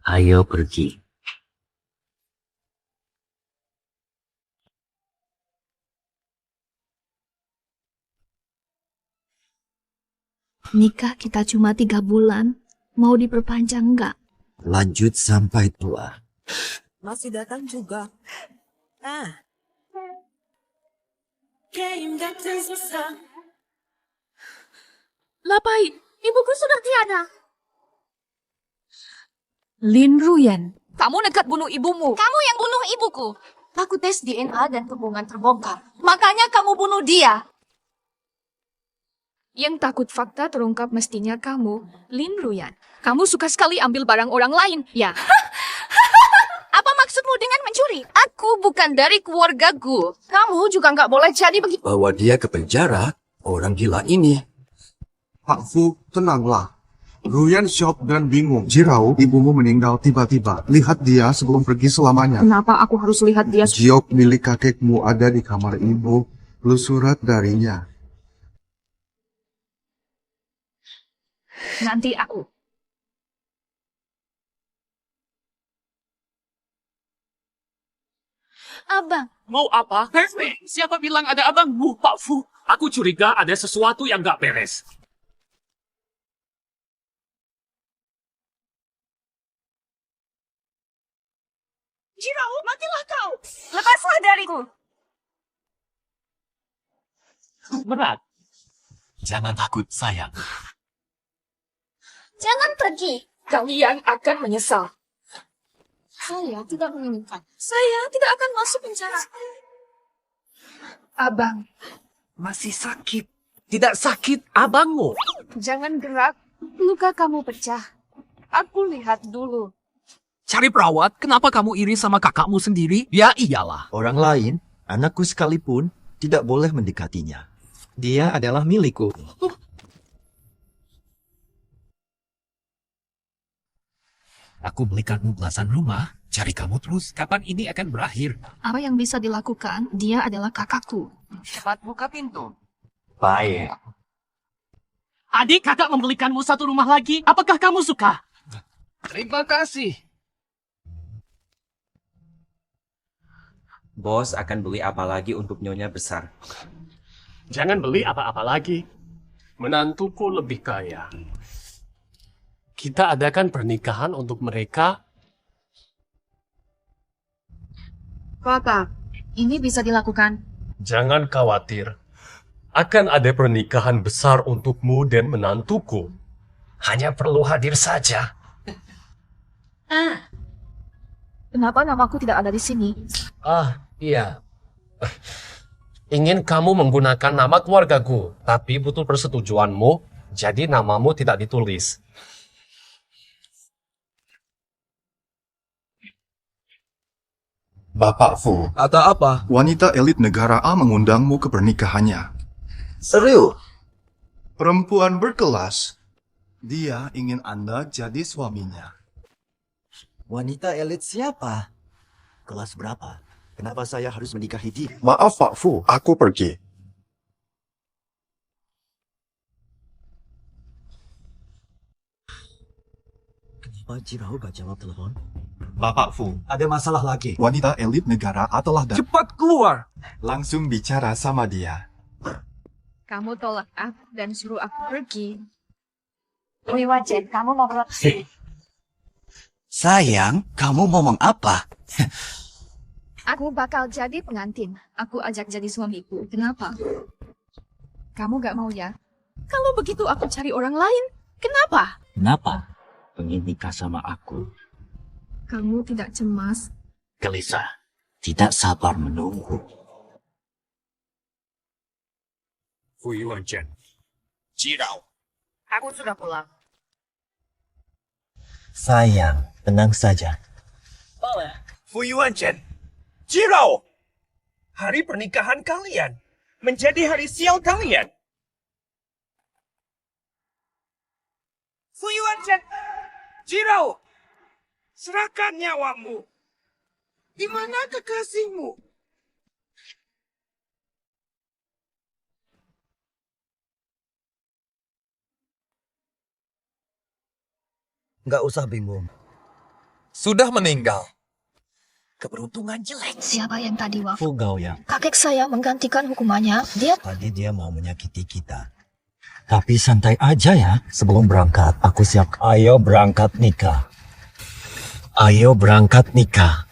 Ayo pergi. Nikah kita cuma 3 bulan. Mau diperpanjang nggak? Lanjut sampai tua. Masih datang juga. Lapain, ibuku sudah tiada. Lin Ruyan. Kamu nekat bunuh ibumu. Kamu yang bunuh ibuku. Aku tes DNA dan hubungan terbongkar. Makanya kamu bunuh dia. Yang takut fakta terungkap mestinya kamu, Lin Ruyan. Kamu suka sekali ambil barang orang lain, ya? Apa maksudmu dengan mencuri? Aku bukan dari keluarga Gu. Kamu juga nggak boleh jadi begitu. Bawa dia ke penjara, orang gila ini. Pak Fu, tenanglah. Ruyan shock dan bingung. Jirao, ibumu meninggal tiba-tiba. Lihat dia sebelum pergi selamanya. Kenapa aku harus lihat dia? Jiok milik kakekmu ada di kamar ibu. Lu surat darinya. Nanti aku. Abang. Mau apa? Hei, siapa bilang ada abangmu, Pak Fu? Aku curiga ada sesuatu yang gak beres. Jirao, matilah kau. Lepaslah dariku. Berat. Jangan takut, sayang. Jangan pergi. Kalian akan menyesal. Saya tidak menginginkan. Saya tidak akan masuk penjara. Abang, Masih sakit. Tidak sakit abangmu. jangan gerak. Luka kamu pecah. Aku lihat dulu. Cari perawat, kenapa kamu iri sama kakakmu sendiri? Ya iyalah. Orang lain, anakku sekalipun, tidak boleh mendekatinya. Dia adalah milikku. Aku belikanmu belasan rumah, cari kamu terus. Kapan ini akan berakhir? Apa yang bisa dilakukan? Dia adalah kakakku. Cepat buka pintu. Baik. Adik kakak membelikanmu satu rumah lagi. Apakah kamu suka? Terima kasih. Bos akan beli apa lagi untuk nyonya besar? Jangan beli apa-apa lagi. Menantuku lebih kaya. Kita adakan pernikahan untuk mereka. Kakak, ini bisa dilakukan. Jangan khawatir. Akan ada pernikahan besar untukmu dan menantuku. Hanya perlu hadir saja. Kenapa namaku tidak ada di sini? Iya. Ingin kamu menggunakan nama keluargaku, tapi butuh persetujuanmu, jadi namamu tidak ditulis. Bapak Fu, Ada apa? wanita elit negara A mengundangmu ke pernikahannya. Serius? Perempuan berkelas. Dia ingin Anda jadi suaminya. Wanita elit siapa? Kelas berapa? Kenapa saya harus menikahi dia? Maaf Pak Fu, aku pergi. Kenapa Jirao gak jawab telepon? Bapak Fu, Ada masalah lagi. wanita elit negara A telah datang. Cepat keluar! Langsung bicara sama dia. Kamu tolak aku dan suruh aku pergi. Wiwajen, kamu mau berapa? Sayang, kamu ngomong apa? Aku bakal jadi pengantin. Aku ajak jadi suamiku. Kenapa? Kamu gak mau ya? Kalau begitu aku cari orang lain. Kenapa? Kenapa? Pengen nikah sama aku. Kamu tidak cemas. Gelisah. Tidak sabar menunggu. Fu Yuanchen. Jirao. Aku sudah pulang. Sayang, tenang saja. Fu Yuanchen. Jirao. Hari pernikahan kalian menjadi hari sial kalian. Fu Yuanchen. Jirao. Serahkan nyawamu. Di mana kekasihmu? Nggak usah bingung. Sudah meninggal. Keberuntungan jelek. Siapa yang tadi wafat? Fu Gaoyang. Kakek saya menggantikan hukumannya. Tadi dia mau menyakiti kita. Tapi santai aja ya. Sebelum berangkat, aku siap. Ayo berangkat nikah. Ayo berangkat nikah.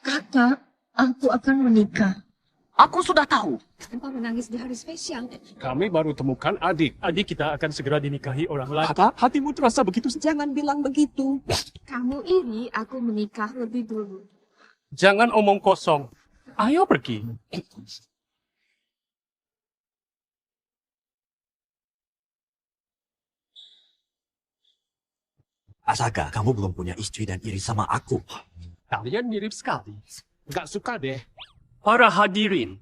Kakak, aku akan menikah. Aku sudah tahu. Kenapa menangis di hari spesial? Kami baru temukan adik. Adik kita akan segera dinikahi orang lain. Apa? Hatimu terasa begitu? Jangan bilang begitu. Kamu iri aku menikah lebih dulu. Jangan omong kosong. Ayo pergi. Asaka, kamu belum punya istri dan iri sama aku. Kalian mirip sekali. Gak suka deh. Para hadirin.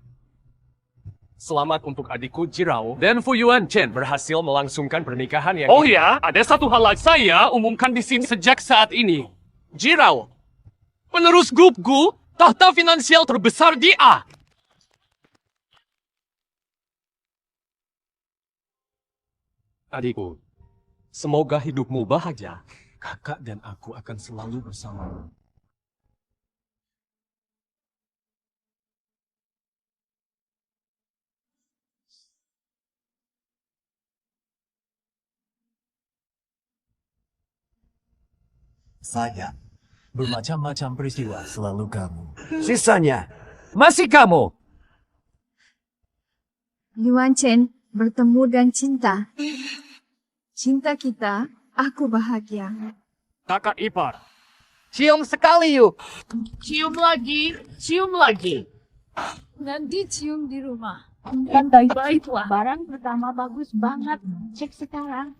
Selamat untuk adikku Jirao dan Fu Yuanchen berhasil melangsungkan pernikahan yang... Oh ya, ada satu hal lagi saya umumkan di sini sejak saat ini. Jirao, penerus grup Gu, tahta finansial terbesar di A. Adikku, semoga hidupmu bahagia. Kakak dan aku akan selalu bersamamu. Saya bermacam-macam peristiwa selalu kamu. Sisanya masih kamu. Yuanchen, bertemu dan cinta. Cinta kita, aku bahagia. Kakak ipar. Cium sekali yuk. Cium lagi, cium lagi. Nanti cium di rumah. Baiklah, barang pertama bagus banget. Cek sekarang.